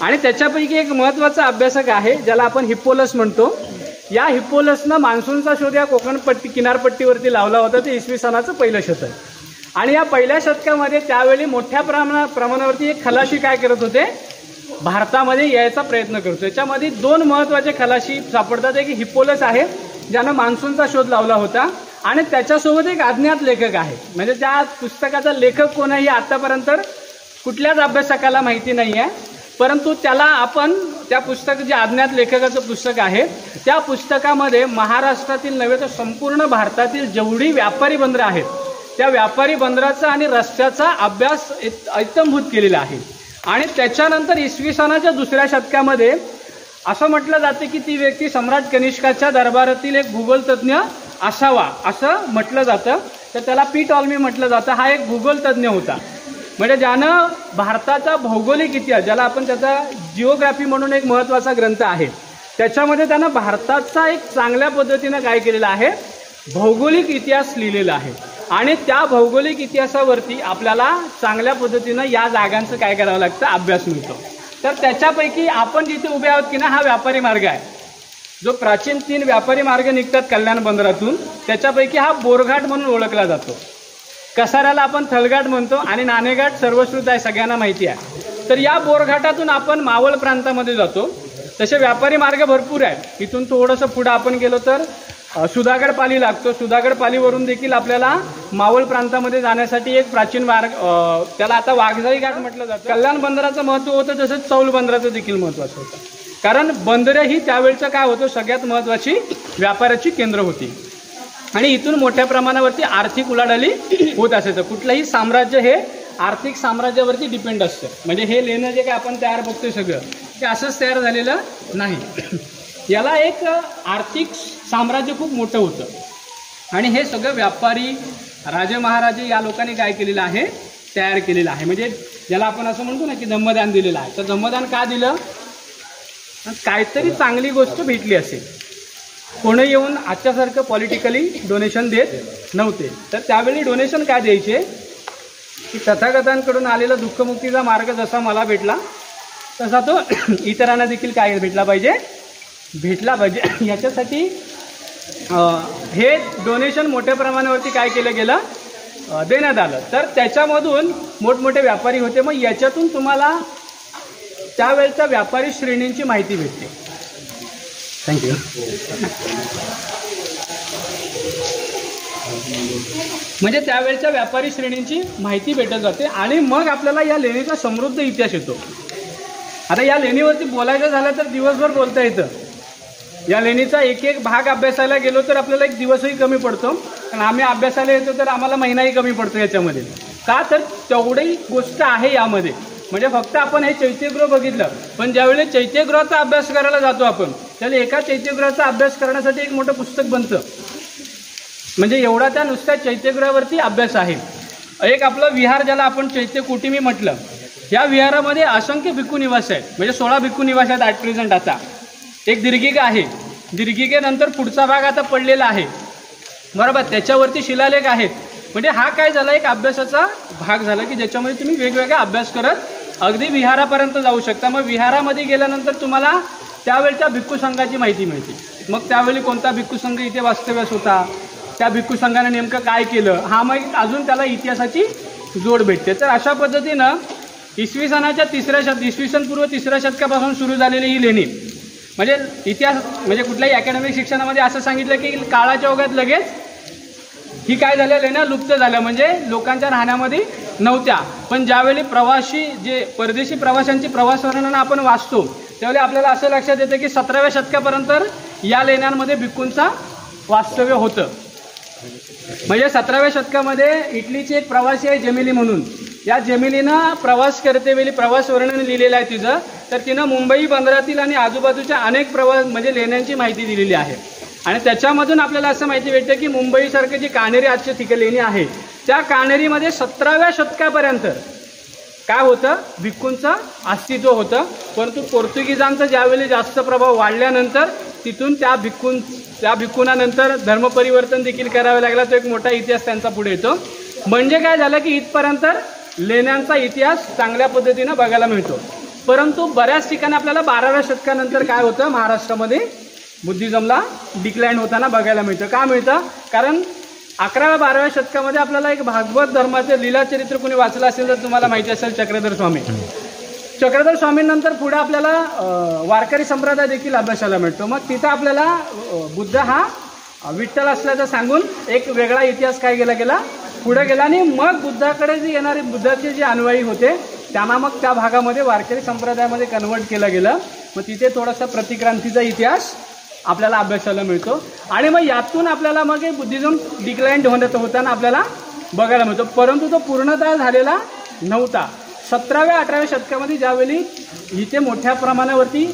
[SPEAKER 9] आणि त्याच्यापैकी एक महत्त्वाचा अभ्यासक आहे ज्याला आपण हिप्पोलस म्हणतो. या हिप्पोलसनं मान्सूनचा शोध या कोकणपट्टी किनारपट्टीवरती लावला होता. ते इसवी सनाचं पहिलं शतक आणि या पहिल्या शतकामध्ये त्यावेळी मोठ्या प्रमाणावरती एक खलाशी काय करत होते भारतामध्ये यायचा प्रयत्न करतो. याच्यामध्ये 2 महत्त्वाचे खलाशी सापडतात. एक हिप्पोलस आहे ज्यानं मान्सूनचा शोध लावला होता आणि त्याच्यासोबत एक अज्ञात लेखक आहे. म्हणजे त्या पुस्तकाचा लेखक कोण आहे हे आतापर्यंत कुठल्याच अभ्यासकाला माहिती नाही आहे, परंतु त्याला आपण त्या पुस्तक जे अज्ञात लेखकाचं पुस्तक आहे त्या पुस्तकामध्ये महाराष्ट्रातील नव्हे तर संपूर्ण भारतातील जेवढी व्यापारी बंदरं आहेत त्या व्यापारी बंदराचा आणि रस्त्याचा अभ्यास इत्थंभूत केलेला आहे. आणि त्याच्यानंतर इसवी सनाच्या 2ऱ्या शतकामध्ये असं म्हटलं जाते की ती व्यक्ती सम्राट कनिष्काच्या दरबारातील एक भूगोलतज्ञ असावा असं म्हटलं जातं. तर त्याला पीटॉलमी म्हटलं जातं. हा एक भूगोलतज्ञ होता, म्हणजे ज्यानं भारताचा भौगोलिक इतिहास, ज्याला आपण त्याचा जिओग्राफी म्हणून एक महत्त्वाचा ग्रंथ आहे, त्याच्यामध्ये त्यानं भारताचा एक चांगल्या पद्धतीनं काय केलेला आहे भौगोलिक इतिहास लिहिलेला आहे. आणि त्या भौगोलिक इतिहासावरती आपल्याला चांगल्या पद्धतीनं या जागांचं काय करावं लागतं अभ्यास मिळतो. तर त्याच्यापैकी आपण जिथे उभे आहोत की ना हा व्यापारी मार्ग आहे, जो प्राचीन 3 व्यापारी मार्ग निघतात कल्याण बंदरातून, त्याच्यापैकी हा बोरघाट म्हणून ओळखला जातो. कसाऱ्याला आपण थलघाट म्हणतो आणि नाणेघाट सर्वश्रुत आहे, सगळ्यांना माहिती आहे. तर या बोरघाटातून आपण मावळ प्रांतामध्ये जातो. तसे व्यापारी मार्ग भरपूर आहेत. इथून थोडंसं पुढं आपण गेलो तर सुधागड पाली लागतो. सुधागड पालीवरून देखील आपल्याला मावळ प्रांतामध्ये जाण्यासाठी एक प्राचीन मार्ग, त्याला आता वाघजाई घाट म्हटलं जातं. कल्याण बंदराचं महत्त्व होतं, तसंच चौल बंदराचं देखील महत्त्वाचं होतं. कारण बंदरे ही त्यावेळचं काय होतं सगळ्यात महत्त्वाची व्यापाराची केंद्र होती आणि इथून मोठ्या प्रमाणावरती आर्थिक उलाढाली होत असायचं. कुठलंही साम्राज्य हे आर्थिक साम्राज्यावरती डिपेंड असतं. म्हणजे हे लेणं जे काय आपण तयार बघतोय सगळं ते असंच तयार झालेलं नाही. याला एक आर्थिक साम्राज्य खूप मोठं होतं आणि हे सगळं व्यापारी राजे महाराजे या लोकांनी काय केलेलं आहे तयार केलेलं आहे. म्हणजे ज्याला आपण असं म्हणतो ना की धम्मदान दिलेलं आहे. तर धम्मदान का दिलं, काहीतरी चांगली गोष्ट भेटली असेल. कोणी येऊन आजच्यासारखं पॉलिटिकली डोनेशन देत नव्हते. तर त्यावेळी डोनेशन काय द्यायचे की तथागतांकडून आलेला दुःखमुक्तीचा मार्ग जसा मला भेटला तसा तो इतरांना देखील काय भेटला पाहिजे. याच्यासाठी हे डोनेशन मोठ्या प्रमाणावरती काय केलं गेलं, देण्यात आलं. तर त्याच्यामधून मोठमोठे व्यापारी होते. मग याच्यातून तुम्हाला त्यावेळच्या व्यापारी श्रेणींची माहिती भेटते. थँक्यू. म्हणजे त्यावेळच्या व्यापारी श्रेणींची माहिती भेटत जाते आणि मग आपल्याला या लेणीचा समृद्ध इतिहास येतो. आता या लेणीवरती बोलायचं झालं तर दिवसभर बोलता येतं. या लेणीचा एक एक भाग अभ्यासाला गेलो तर आपल्याला एक दिवसही कमी पडतो, आणि आम्ही अभ्यासाला येतो तर आम्हाला महिनाही कमी पडतो याच्यामध्ये. का तर तेवढी गोष्ट आहे यामध्ये. म्हणजे फक्त आपण हे चैत्यगृह बघितलं, पण ज्यावेळी चैत्यगृहाचा अभ्यास करायला जातो आपण, त्यावेळी एका चैत्यगृहाचा अभ्यास करण्यासाठी एक मोठं पुस्तक बनतं. म्हणजे एवढा त्या नुसत्या चैत्यगृहावरती अभ्यास आहे. एक आपलं विहार ज्याला आपण चैत्यकुटी मी म्हटलं, या विहारामध्ये असंख्य भिक्खू निवास आहेत. म्हणजे 16 भिक्खू निवास आहेत ॲट प्रेझेंट. आता एक दीर्घिका आहे. दीर्घिकेनंतर पुढचा भाग आता पडलेला आहे, बरोबर. त्याच्यावरती शिलालेख आहेत. म्हणजे हा काय झाला, एक अभ्यासाचा भाग झाला की ज्याच्यामध्ये तुम्ही वेगवेगळा अभ्यास करत अगदी विहारापर्यंत जाऊ शकता. मग विहारामध्ये गेल्यानंतर तुम्हाला त्यावेळच्या भिक्खू संघाची माहिती मिळते. मग त्यावेळी कोणता भिक्खू संघ इथे वास्तव्यास होता, त्या भिक्खू संघाने नेमकं काय केलं, हा मग अजून त्याला इतिहासाची जोड भेटते. तर अशा पद्धतीनं इसवी सन पूर्व 3ऱ्या शतकापासून सुरू झालेली ही लेणी, म्हणजे इतिहास म्हणजे कुठल्याही अकॅडमिक शिक्षणामध्ये असं सांगितलं की काळाच्या ओघात लगेच ही काय झाल्या लेण्या लुप्त झाल्या, म्हणजे लोकांच्या राहण्यामध्ये नव्हत्या. पण ज्यावेळी प्रवासी जे परदेशी प्रवाशांची प्रवास वर्णनं आपण वाचतो त्यावेळी आपल्याला असं लक्षात येतं की 17व्या शतकापर्यंत या लेण्यांमध्ये भिक्खूंचा वास्तव्य होतं. म्हणजे 17व्या शतकामध्ये इटलीची एक प्रवासी आहे जेमिली म्हणून. या जेमिलीनं प्रवास करतेवेळी प्रवास वर्णन लिहिलेलं आहे तिचं. तर तिनं मुंबई बंदरातील आणि आजूबाजूच्या अनेक म्हणजे लेण्यांची माहिती दिलेली आहे. आणि त्याच्यामधून आपल्याला असं माहिती भेटतं की मुंबईसारखी जी काणेरी आजची ठिकाणी लेणी आहे, त्या काणेरीमध्ये 17व्या शतकापर्यंत काय होतं, भिक्खूंचं अस्तित्व होतं. परंतु पोर्तुगीजांचा ज्यावेळी जास्त प्रभाव वाढल्यानंतर तिथून त्या भिक्खूंनंतर धर्मपरिवर्तन देखील करावं लागला. तो एक मोठा इतिहास त्यांचा पुढे येतो. म्हणजे काय झालं की इथपर्यंत लेण्यांचा इतिहास चांगल्या पद्धतीनं बघायला मिळतो. परंतु बऱ्याच ठिकाणी आपल्याला 12व्या शतकानंतर काय होतं, महाराष्ट्रामध्ये बुद्धिझमला डिक्लाइन होताना बघायला मिळतं. का मिळतं, कारण 11व्या-12व्या शतकामध्ये आपल्याला एक भागवत धर्माचे लीला चरित्र कोणी वाचलं असेल तर तुम्हाला माहिती असेल, चक्रधर स्वामी. चक्रधर स्वामींनंतर पुढे आपल्याला वारकरी संप्रदाय देखील अभ्यासाला मिळतो. मग तिथं आपल्याला बुद्ध हा विठ्ठल असल्याचं सांगून एक वेगळा इतिहास काय गेला पुढे गेला. आणि मग बुद्धाकडे जे येणारे बुद्धाचे जे अनुयायी होते त्यांना मग त्या भागामध्ये वारकरी संप्रदायामध्ये कन्वर्ट केलं गेलं. मग तिथे थोडासा प्रतिक्रांतीचा इतिहास आपल्याला अभ्यासाला मिळतो. आणि मग यातून आपल्याला मग बुद्धिझम डिक्लाइंड होताना आपल्याला बघायला मिळतो. परंतु तो पूर्णतः झालेला नव्हता. 17व्या-18व्या शतकामध्ये ज्यावेळी इथे मोठ्या प्रमाणावरती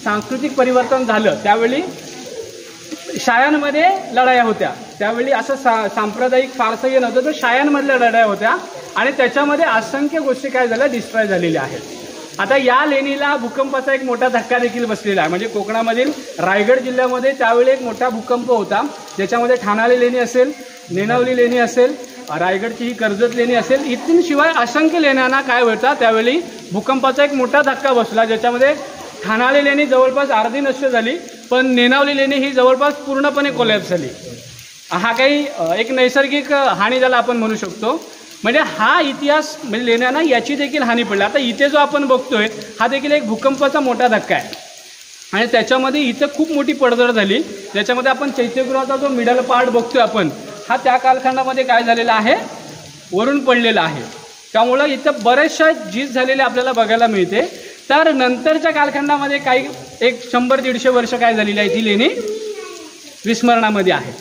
[SPEAKER 9] सांस्कृतिक परिवर्तन झालं त्यावेळी शाळांमध्ये लढाया होत्या. त्यावेळी असं सांप्रदायिक फारसं हे नव्हतं, तर शाळांमधल्या लढाया होत्या आणि त्याच्यामध्ये असंख्य गोष्टी काय झाल्या, डिस्ट्रॉय झालेल्या आहेत. आता या लेणीला भूकंपाचा एक मोठा धक्का देखील बसलेला आहे. म्हणजे कोकणामधील रायगड जिल्ह्यामध्ये त्यावेळी एक मोठा भूकंप होता, ज्याच्यामध्ये ठाणाली लेणी असेल, नेनावली लेणी असेल, रायगडची ही कर्जत लेणी असेल, इथून शिवाय असंख्य लेण्यांना काय होता त्यावेळी भूकंपाचा एक मोठा धक्का बसला, ज्याच्यामध्ये ठाणाली लेणी जवळपास अर्धी नष्ट झाली, पण नेनावली लेणी ही जवळपास पूर्णपणे कोलॅप्स झाली. हा काही एक नैसर्गिक हानी ज्याला आपण म्हणू शकतो. म्हणजे हा इतिहास म्हणजे लेण्यांना याची देखील हानी पडली. आता इथे जो आपण बघतोय हा देखील एक भूकंपाचा मोठा धक्का आहे आणि त्याच्यामध्ये इथं खूप मोठी पडझड झाली. ज्याच्यामध्ये आपण चैत्यगृहाचा जो मिडल पार्ट बघतोय आपण, हा त्या कालखंडामध्ये काय झालेला आहे, वरून पडलेला आहे. त्यामुळं इथं बरेचशा झीज झालेले आपल्याला बघायला मिळते. तर नंतरच्या कालखंडामध्ये काही एक 100-150 वर्ष काय झालेली आहे, ती लेणी विस्मरणामध्ये आहे.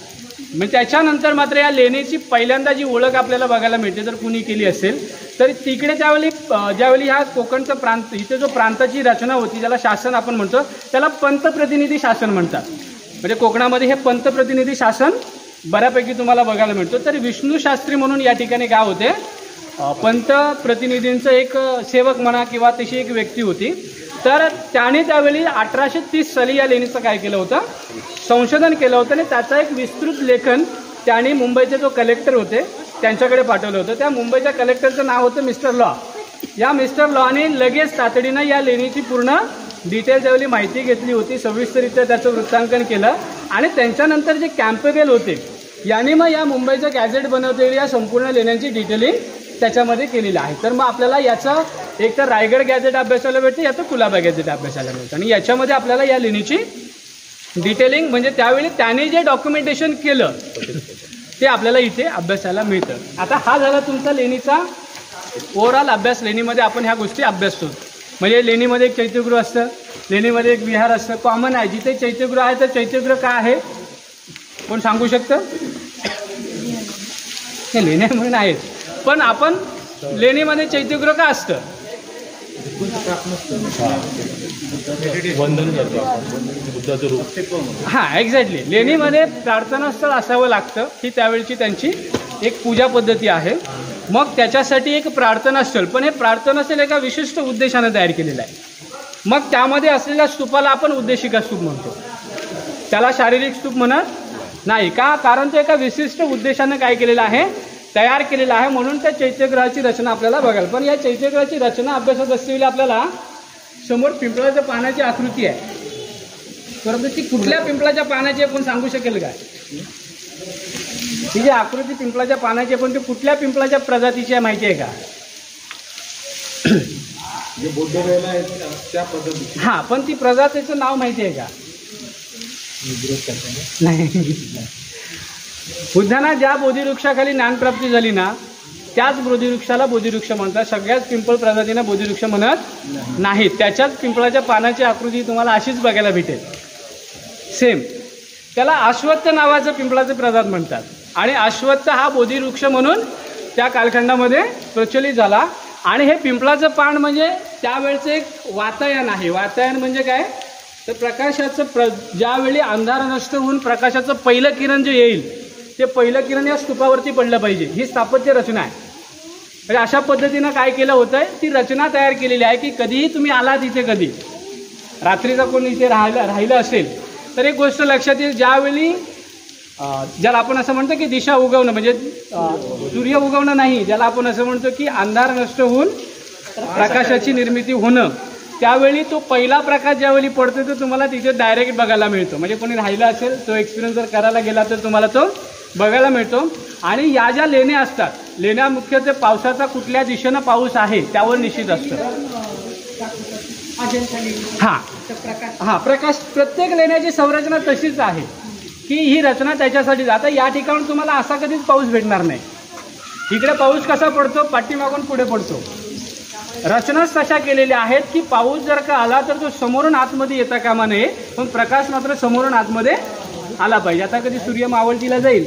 [SPEAKER 9] म्हणजे त्याच्यानंतर मात्र या लेणीची पहिल्यांदा जी ओळख आपल्याला बघायला मिळते जर कुणी केली असेल तर तिकडे ज्यावेळी ह्या कोकणचं प्रांत, इथे जो प्रांताची रचना होती ज्याला शासन आपण म्हणतो त्याला पंतप्रतिनिधी शासन म्हणतात. म्हणजे कोकणामध्ये हे पंतप्रतिनिधी शासन बऱ्यापैकी तुम्हाला बघायला मिळतो. तर विष्णू शास्त्री म्हणून या ठिकाणी काय होते, पंतप्रतिनिधींचं एक सेवक म्हणा किंवा तशी एक व्यक्ती होती. तर त्याने त्यावेळी 1830 साली या लेणीचं काय केलं होतं, संशोधन केलं होतं आणि त्याचा एक विस्तृत लेखन त्याने मुंबईचे जो कलेक्टर होते त्यांच्याकडे पाठवलं होतं. त्या मुंबईच्या कलेक्टरचं नाव होतं मिस्टर लॉ. या मिस्टर लॉने लगेच तातडीनं या लेणीची पूर्ण डिटेल त्यावेळी माहिती घेतली होती, सविस्तररित्या त्याचं वृत्तांकन केलं आणि त्यांच्यानंतर जे कॅम्पेबल होते यांनी मग या मुंबईचं गॅझेट बनवलेली या संपूर्ण लेण्यांची डिटेलिंग त्याच्यामध्ये केलेलं आहे. तर मग आपल्याला याचा एक तर रायगड गॅझेट अभ्यासाला भेटते, या तर कुलाबा गॅझेट अभ्यासाला मिळतं आणि याच्यामध्ये आपल्याला या लेणीची डिटेलिंग म्हणजे त्यावेळी त्याने जे डॉक्युमेंटेशन केलं ते आपल्याला इथे अभ्यासाला मिळतं. आता हा झाला तुमचा लेणीचा ओव्हरऑल अभ्यास. लेणीमध्ये आपण ह्या गोष्टी अभ्यासतो. म्हणजे लेणीमध्ये एक चैत्यगृह असतं, लेणीमध्ये एक विहार असतं, कॉमन आहे. जिथे चैत्यगृह आहे तर चैत्यगृह काय आहे कोण सांगू शकतं? हे लेण्या म्हणून आहेत, पण आपण लेणीमध्ये चैत्यगृह का असतं?
[SPEAKER 2] बुद्धाचं रूप.
[SPEAKER 9] हां, एक्झॅक्टली. लेणीमध्ये प्रार्थनास्थळ असावं लागतं, ही त्यावेळची त्यांची एक पूजा पद्धती आहे. मग त्याच्यासाठी एक प्रार्थनास्थळ, पण हे प्रार्थनास्थळ एका विशिष्ट उद्देशानं तयार केलेलं आहे. मग त्यामध्ये असलेल्या स्तूपाला आपण उद्देशिका स्तूप म्हणतो, त्याला शारीरिक स्तूप म्हणत नाही. का? कारण ते एका विशिष्ट उद्देशानं काय केलेलं आहे, तयार केलेलं आहे. म्हणून त्या चैत्यगृहाची रचना आपल्याला बघायला. पण या चैत्यगृहाची रचना अभ्यासात असलेली आपल्याला समोर पिंपळाच्या पानाची आकृती आहे, परंतु ती कुठल्या पिंपळाच्या पानाची आहे कोण सांगू शकेल काय? ही जी आकृती पिंपळाच्या पानाची आहे, पण ती कुठल्या पिंपळाच्या प्रजातीची आहे माहिती आहे का?
[SPEAKER 3] जे बौद्ध वेळेला आहेत त्या पद्धतीची.
[SPEAKER 9] हां, पण ती प्रजातीचं नाव माहिती आहे का? नाही. बुद्धांना ज्या बोधिवृक्षाखाली ज्ञानप्राप्ती झाली ना त्याच बोधिवृक्षाला बोधिवृक्ष म्हणतात. सगळ्याच पिंपळ प्रजातींना बोधिवृक्ष म्हणत नाहीत. त्याच्याच पिंपळाच्या पानाची आकृती तुम्हाला अशीच बघायला भेटेल, सेम. त्याला अश्वत्थ नावाचं पिंपळाचं प्रजात म्हणतात आणि अश्वत्थ हा बोधिवृक्ष म्हणून त्या कालखंडामध्ये प्रचलित झाला. आणि हे पिंपळाचं पान म्हणजे त्यावेळचं एक वातायन आहे. वातायन म्हणजे काय तर प्रकाशाचं ज्यावेळी अंधार नष्ट होऊन प्रकाशाचं पहिलं किरण जे येईल ते पहिलं किरण या स्तूपावरती पडलं पाहिजे, ही स्थापत्य रचना आहे. म्हणजे अशा पद्धतीनं काय केलं होतं, ती रचना तयार केलेली आहे की कधीही तुम्ही आलात इथे, कधी रात्रीचा कोण इथे राहिलं असेल तर एक गोष्ट लक्षात येईल, ज्यावेळी ज्याला आपण असं म्हणतो की दिशा उगवणं म्हणजे सूर्य उगवणं नाही, ज्याला आपण असं म्हणतो की अंधार नष्ट होऊन प्रकाशाची निर्मिती होणं, त्यावेळी तो पहिला प्रकाश ज्यावेळी पडतो तो तुम्हाला तिथे डायरेक्ट बघायला मिळतो. म्हणजे कोणी राहिला असेल तो एक्सपिरियन्स जर करायला गेला तर तुम्हाला तो बघायला मिळतो. आणि या ज्या लेण्या असतात, लेण्या मुख्यत्वे पावसाचा कुठल्या दिशेनं पाऊस आहे त्यावर निश्चित असतं. हां, प्रकाश प्रत्येक लेण्याची संरचना तशीच आहे की ही रचना त्याच्यासाठी. आता या ठिकाणी तुम्हाला असा कधीच पाऊस भेटणार नाही. इकडे पाऊस कसा पडतो, पाठीमागून पुढे पडतो. रचनाच तशा केलेल्या आहेत की पाऊस जर का आला तर तो समोरून आतमध्ये येता कामा नये, पण प्रकाश मात्र समोरून आतमध्ये आला पाहिजे. आता कधी सूर्य मावळतीला जाईल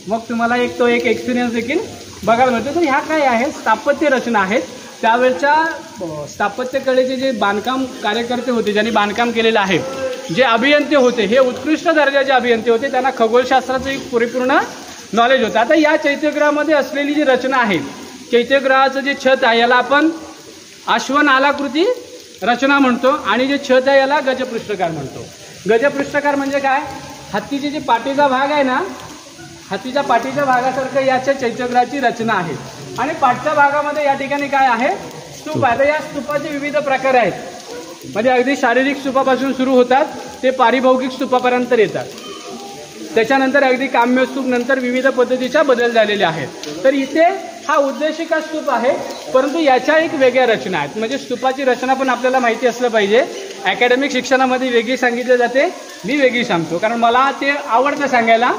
[SPEAKER 9] मग तुम्हाला तो एक एक्सपिरियन्स देखील बघायला मिळतो. तर ह्या काय आहेत, स्थापत्य रचना आहेत. त्यावेळच्या स्थापत्य कलेचे जे बांधकाम कार्यकर्ते होते, ज्यांनी बांधकाम केलेलं आहे, जे अभियंते होते, हे उत्कृष्ट दर्जाचे अभियंते होते. त्यांना खगोलशास्त्राचं एक परिपूर्ण नॉलेज होतं. आता या चैत्यगृहामध्ये असलेली जी रचना आहे, चैत्यगृहाचं जे छत आहे याला आपण अश्वनालाकृती रचना म्हणतो आणि जे छत आहे याला गजपृष्ठकार म्हणतो. गजपृष्ठकार म्हणजे काय, हत्तीची जी पाठीचा भाग आहे ना, हत्तीच्या पाठीच्या भागासारखं याच्या चैत्यगृहाची रचना आहे. आणि पाठच्या भागामध्ये या ठिकाणी काय आहे, स्तूप आहे. तर या स्तूपाचे विविध प्रकार आहेत. म्हणजे अगदी शारीरिक स्तूपापासून सुरू होतात ते पारिभौतिक स्तूपापर्यंत येतात. त्याच्यानंतर अगदी काम्य स्तूप, नंतर विविध पद्धतीच्या बदल झालेले आहेत. तर इथे हा उद्देशिका स्तूप आहे, परंतु याच्या एक वेगळ्या रचना आहेत. म्हणजे स्तूपाची रचना पण आपल्याला माहिती असलं पाहिजे. अकॅडमिक शिक्षणामध्ये वेगळी सांगितली जाते, मी वेगळी सांगतो, कारण मला ते आवडतं सांगायला.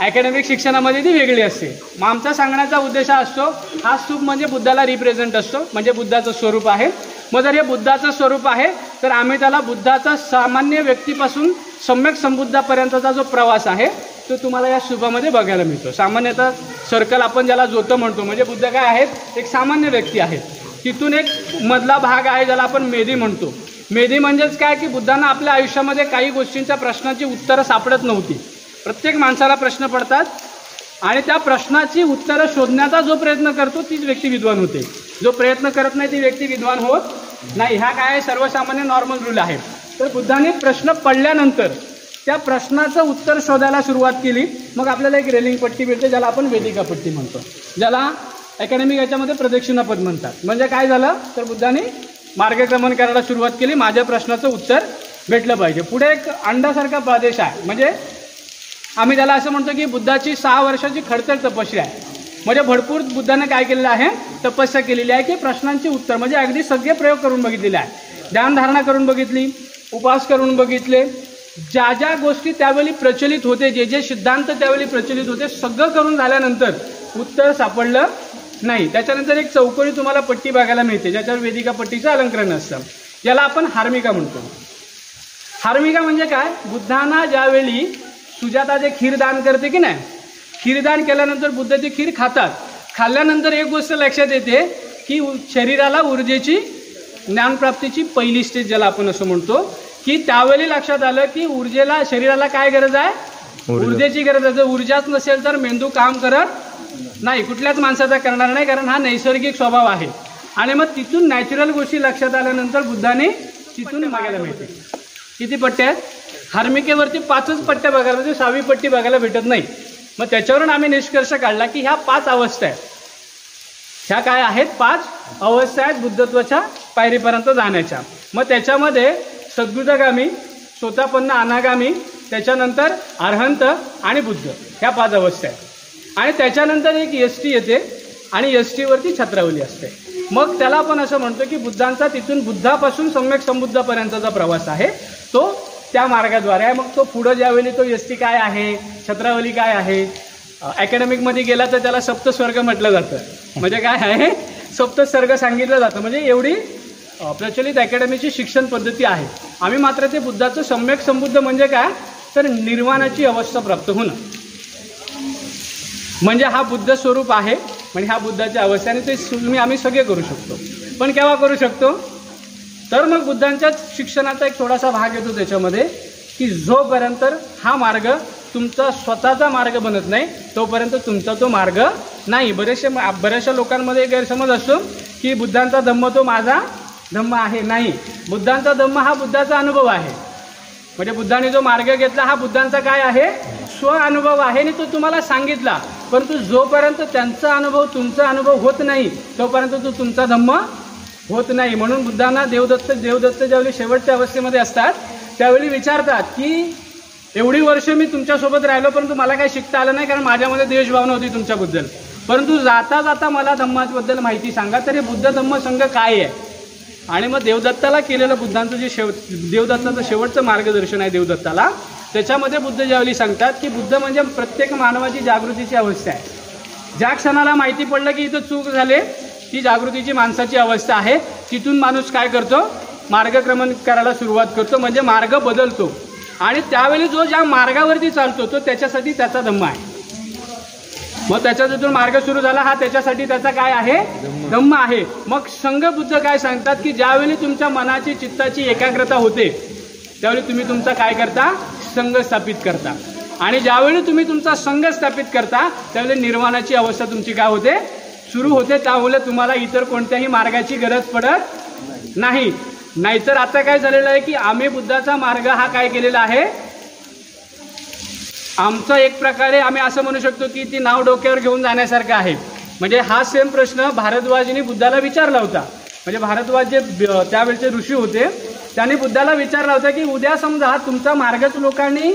[SPEAKER 9] अकॅडमिक शिक्षणामध्ये ती वेगळी असते. मग आमचा सांगण्याचा उद्देश असतो, हा स्तूप म्हणजे बुद्धाला रिप्रेझेंट असतो, म्हणजे बुद्धाचं स्वरूप आहे. मग जर हे बुद्धाचं स्वरूप आहे तर आम्ही त्याला बुद्धाचा सामान्य व्यक्तीपासून सम्यक संबुद्धापर्यंतचा जो प्रवास आहे तो तुम्हाला या स्तूपामध्ये बघायला मिळतो. सामान्यतः सर्कल आपण ज्याला जोतं म्हणतो, म्हणजे बुद्ध काय आहेत, एक सामान्य व्यक्ती आहेत. तिथून एक मधला भाग आहे ज्याला आपण मेधी म्हणतो. मेधी म्हणजेच काय की बुद्धांना आपल्या आयुष्यामध्ये काही गोष्टींच्या प्रश्नाची उत्तरं सापडत नव्हती. प्रत्येक माणसाला प्रश्न पडतात आणि त्या प्रश्नाची उत्तरं शोधण्याचा जो प्रयत्न करतो तीच व्यक्ती विद्वान होते. जो प्रयत्न करत नाही ती व्यक्ती विद्वान होत नाही. हा काय सर्वसामान्य नॉर्मल रूल आहे. तर बुद्धांनी प्रश्न पडल्यानंतर त्या प्रश्नाचं उत्तर शोधायला सुरुवात केली. मग आपल्याला एक रेलिंग पट्टी मिळते ज्याला आपण वेदिका पट्टी म्हणतो, ज्याला अकॅडमिक याच्यामध्ये प्रदक्षिणापद म्हणतात. म्हणजे काय झालं तर बुद्धाने मार्गक्रमण करायला सुरुवात केली. माझ्या प्रश्नाचं उत्तर भेटलं पाहिजे. पुढे एक अंडासारखा प्रदेश आहे, म्हणजे आम्ही त्याला असं म्हणतो की बुद्धाची 6 वर्षाची खडतर तपस्या आहे. म्हणजे भरपूर बुद्धाने काय केलेलं आहे, तपस्या केलेली आहे की प्रश्नांची उत्तर, म्हणजे अगदी सगळे प्रयोग करून बघितलेले आहे. ध्यानधारणा करून बघितली, उपवास करून बघितले, ज्या ज्या गोष्टी त्यावेळी प्रचलित होते, जे जे सिद्धांत त्यावेळी प्रचलित होते, सगळं करून झाल्यानंतर उत्तर सापडलं नाही. त्याच्यानंतर एक चौकोनी तुम्हाला पट्टी बघायला मिळते, ज्याच्यावर वेदिका पट्टीचं अलंकरण असतं. याला आपण हार्मिका म्हणतो. हार्मिका म्हणजे काय, बुद्धांना ज्यावेळी सुजाता जे खीरदान करते की नाही, खीरदान केल्यानंतर बुद्ध ती खीर खातात. खाल्ल्यानंतर एक गोष्ट लक्षात येते की शरीराला ऊर्जेची, ज्ञानप्राप्तीची पहिली स्टेज ज्याला आपण असं म्हणतो, की त्यावेळी लक्षात आलं की ऊर्जेला, शरीराला काय गरज आहे, ऊर्जेची गरज आहे. जर ऊर्जाच नसेल तर मेंदू काम करत नाही, कुठल्याच माणसाचा करणार नाही, कारण हा नैसर्गिक स्वभाव आहे. आणि मग तिथून नॅचरल गोष्टी लक्षात आल्यानंतर बुद्धाने तिथून मागायला मिळते. किती पट्ट्या आहेत, हार्मिकेवरती 5च पट्ट्या बघायला, म्हणजे 6वी पट्टी बघायला भेटत नाही. मग त्याच्यावरून आम्ही निष्कर्ष काढला की ह्या 5 अवस्था आहेत. ह्या काय आहेत, 5 अवस्था आहेत बुद्धत्वाच्या पायरीपर्यंत जाण्याच्या. मग त्याच्यामध्ये सद्गुणगामी, स्वतःपन्न अनागामी, त्याच्यानंतर अर्हंत आणि बुद्ध, ह्या 5 अवस्था आहेत. आणि त्याच्यानंतर एक यष्टी येते आणि यष्टीवरती छत्रावली असते. मग त्याला आपण असं म्हणतो की बुद्धांचा तिथून बुद्धापासून सम्यक संबुद्धापर्यंतचा प्रवास आहे तो त्या मार्गाद्वारे आहे. मग तो पुढं ज्यावेळी तो यष्टी काय आहे, छत्रावली काय आहे, अकॅडमिकमध्ये गेला तर त्याला सप्तस्वर्ग म्हटलं जातं. म्हणजे काय आहे, सप्तस्वर्ग सांगितलं जातं. म्हणजे एवढी प्रचलित अकॅडमीची शिक्षण पद्धती आहे. आम्ही मात्र ते बुद्धाचं सम्यक संबुद्ध म्हणजे काय, तर निर्वाणाची अवस्था प्राप्त होणं, म्हणजे हा बुद्ध स्वरूप आहे. म्हणजे हा बुद्धाची अवस्था, आणि ते आम्ही सगळे करू शकतो. पण केव्हा करू शकतो, तर मग बुद्धांच्या शिक्षणाचा एक थोडासा भाग येतो त्याच्यामध्ये, की जोपर्यंत हा मार्ग तुमचा स्वतःचा मार्ग बनत नाही तोपर्यंत तुमचा तो मार्ग नाही. बऱ्याचशा लोकांमध्ये गैरसमज असतो की बुद्धांचा धम्म तो माझा धम्म आहे. नाही, बुद्धांचा धम्म हा बुद्धाचा अनुभव आहे. म्हणजे बुद्धाने जो मार्ग घेतला हा बुद्धांचा काय आहे, स्व अनुभव आहे, आणि तो तुम्हाला सांगितला. परंतु जोपर्यंत त्यांचा अनुभव तुमचा अनुभव होत नाही तोपर्यंत तो तुमचा धम्म होत नाही. म्हणून बुद्धांना देवदत्त ज्यावेळी शेवटच्या अवस्थेमध्ये असतात त्यावेळी विचारतात की एवढी वर्ष मी तुमच्यासोबत राहिलो परंतु मला काही शिकता आलं नाही, कारण माझ्यामध्ये द्वेषभावना होती तुमच्याबद्दल. परंतु जाता जाता मला धम्माबद्दल माहिती सांगा, तर हे बुद्ध धम्म संघ काय आहे. आणि मग देवदत्ताला केलेलं बुद्धांचं जे देवदत्ताचं शेवटचं मार्गदर्शन आहे देवदत्ताला, त्याच्यामध्ये बुद्ध ज्यावेळी सांगतात की बुद्ध म्हणजे प्रत्येक मानवाची जागृतीची अवस्था आहे. ज्या क्षणाला माहिती पडलं की इथं चूक झाले, ती जागृतीची माणसाची अवस्था आहे, तिथून माणूस काय करतो, मार्गक्रमण करायला सुरुवात करतो, म्हणजे मार्ग बदलतो. आणि त्यावेळी जो ज्या मार्गावरती चालतो तो त्याच्यासाठी त्याचा धम्म आहे. मग त्याचा जो मार्ग सुरू झाला हा त्याच्यासाठी त्याचा काय आहे, धम्म आहे. मग संघ बुद्ध काय सांगतात की ज्यावेळी तुमच्या मनाची, चित्ताची एकाग्रता होते त्यावेळी तुम्ही तुमचा काय करता, संघ स्थापित करता. आणि ज्यावेळी तुम्ही तुमचा संघ स्थापित करता त्यावेळी निर्वाणाची अवस्था तुमची काय होते, सुरू होते. त्यामुळे तुम्हाला इतर कोणत्याही मार्गाची गरज पडत नाही. नाहीतर आता काय झालेलं आहे की आम्ही बुद्धाचा मार्ग हा काय केलेला आहे, आमचं एक प्रकारे आम्ही असं म्हणू शकतो की ती नाव डोक्यावर घेऊन जाण्यासारखं आहे. म्हणजे हा सेम प्रश्न भारद्वाजांनी बुद्धाला विचारला होता. म्हणजे भारद्वाज जे त्यावेळचे ऋषी होते त्यांनी बुद्धाला विचारला होता की उद्या समजा तुमचा मार्गच लोकांनी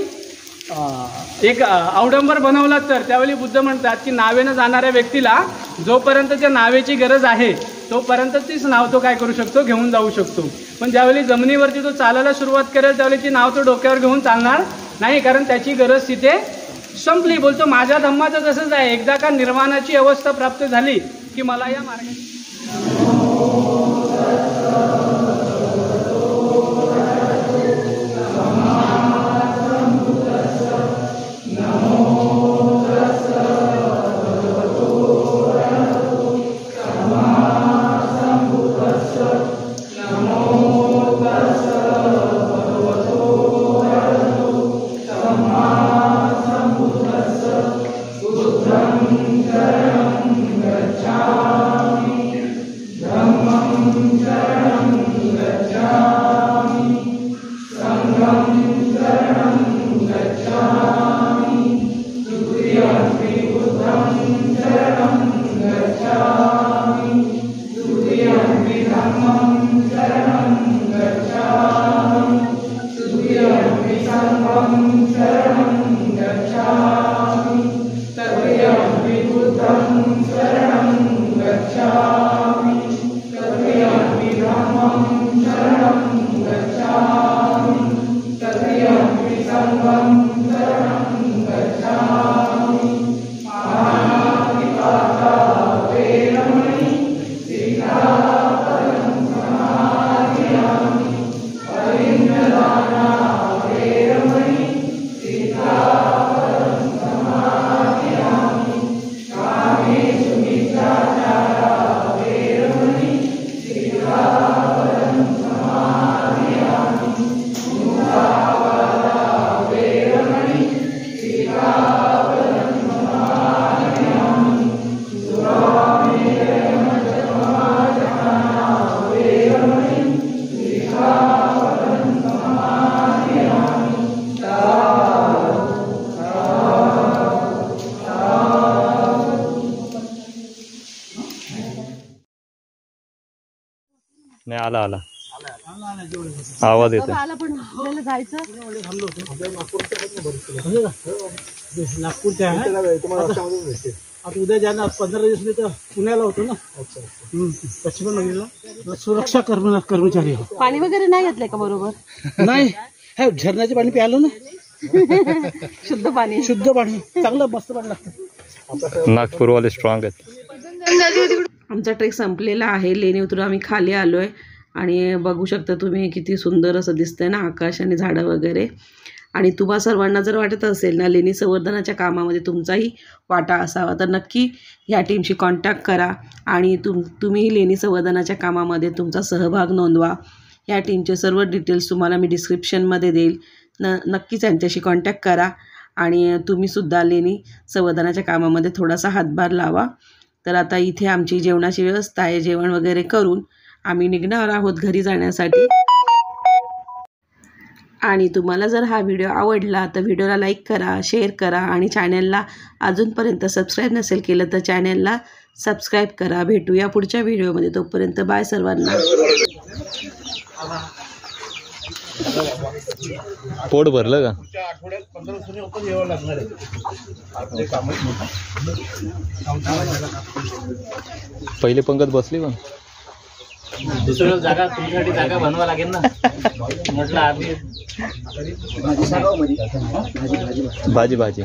[SPEAKER 9] एक अवडंबर बनवला तर त्यावेळी बुद्ध म्हणतात की नावेनं जाणाऱ्या व्यक्तीला जोपर्यंत त्या नावेची गरज आहे तोपर्यंत तीच नाव तो काय करू शकतो, घेऊन जाऊ शकतो. पण ज्यावेळी जमिनीवरती तो चालायला सुरुवात करेल त्यावेळी ती नाव तो डोक्यावर घेऊन चालणार नाही, कारण त्याची गरज तिथे संपली. बोलतो माझ्या धम्माचं तसंच आहे, एकदा का निर्वाणाची अवस्था प्राप्त झाली की मला या मार्गाची
[SPEAKER 10] Gacchami, Dhammam
[SPEAKER 6] नाही आला आला आवाज येतो.
[SPEAKER 4] आला पण आपल्याला जायचं.
[SPEAKER 9] नागपूरच्या आहे.
[SPEAKER 3] तुम्हाला रस्त्यामधून भेटते.
[SPEAKER 9] आता उद्या जाणार 15 दिवस मी तर पुण्याला होतो ना. पश्चिम नगरीला सुरक्षा कर्मचारी आहे.
[SPEAKER 4] पाणी वगैरे नाही घेतलंय का बरोबर?
[SPEAKER 9] नाही हे झरण्याचे पाणी प्यायलो ना.
[SPEAKER 4] शुद्ध पाणी.
[SPEAKER 9] शुद्ध पाणी चांगलं मस्त पाणी लागतं.
[SPEAKER 6] नागपूरवाले स्ट्रॉंग आहेत.
[SPEAKER 1] आमचा ट्रेक संपलेला आहे. लेणी उतरून आम्ही खाली आलो आहे आणि बघू शकता तुम्ही किती सुंदर असं दिसतंय ना आकाश आणि झाडं वगैरे. आणि तुम्हा सर्वांना जर वाटत असेल ना लेणी संवर्धनाच्या कामामध्ये तुमचाही वाटा असावा तर नक्की ह्या टीमशी कॉन्टॅक्ट करा आणि तुम्हीही लेणी संवर्धनाच्या कामामध्ये तुमचा सहभाग नोंदवा. ह्या टीमचे सर्व डिटेल्स तुम्हाला मी डिस्क्रिप्शनमध्ये देईल. नक्कीच यांच्याशी कॉन्टॅक्ट करा आणि तुम्हीसुद्धा लेणी संवर्धनाच्या कामामध्ये थोडासा हातभार लावा. तर आता इथे आमची जेवणाची व्यवस्था आहे. जेवण वगैरे करून आम्ही निघणार आहोत घरी जाण्यासाठी. आणि तुम्हाला जर हा व्हिडिओ आवडला तर व्हिडिओला लाईक करा, शेअर करा आणि चॅनलला अजूनपर्यंत सबस्क्राईब नसेल केलं तर चॅनलला सबस्क्राईब करा. भेटूया पुढच्या व्हिडिओमध्ये. तोपर्यंत बाय सर्वांना.
[SPEAKER 6] पोट भरलं का?
[SPEAKER 2] आठवड्यात 15 दिवसांनी आपण यावं लागणार आहे. आपले कामच
[SPEAKER 6] पहिले पंगत बसली पण दुसरं जागा तुमच्यासाठी जागा बनवा लागेल ना. म्हटलं आधी भाजी भाजी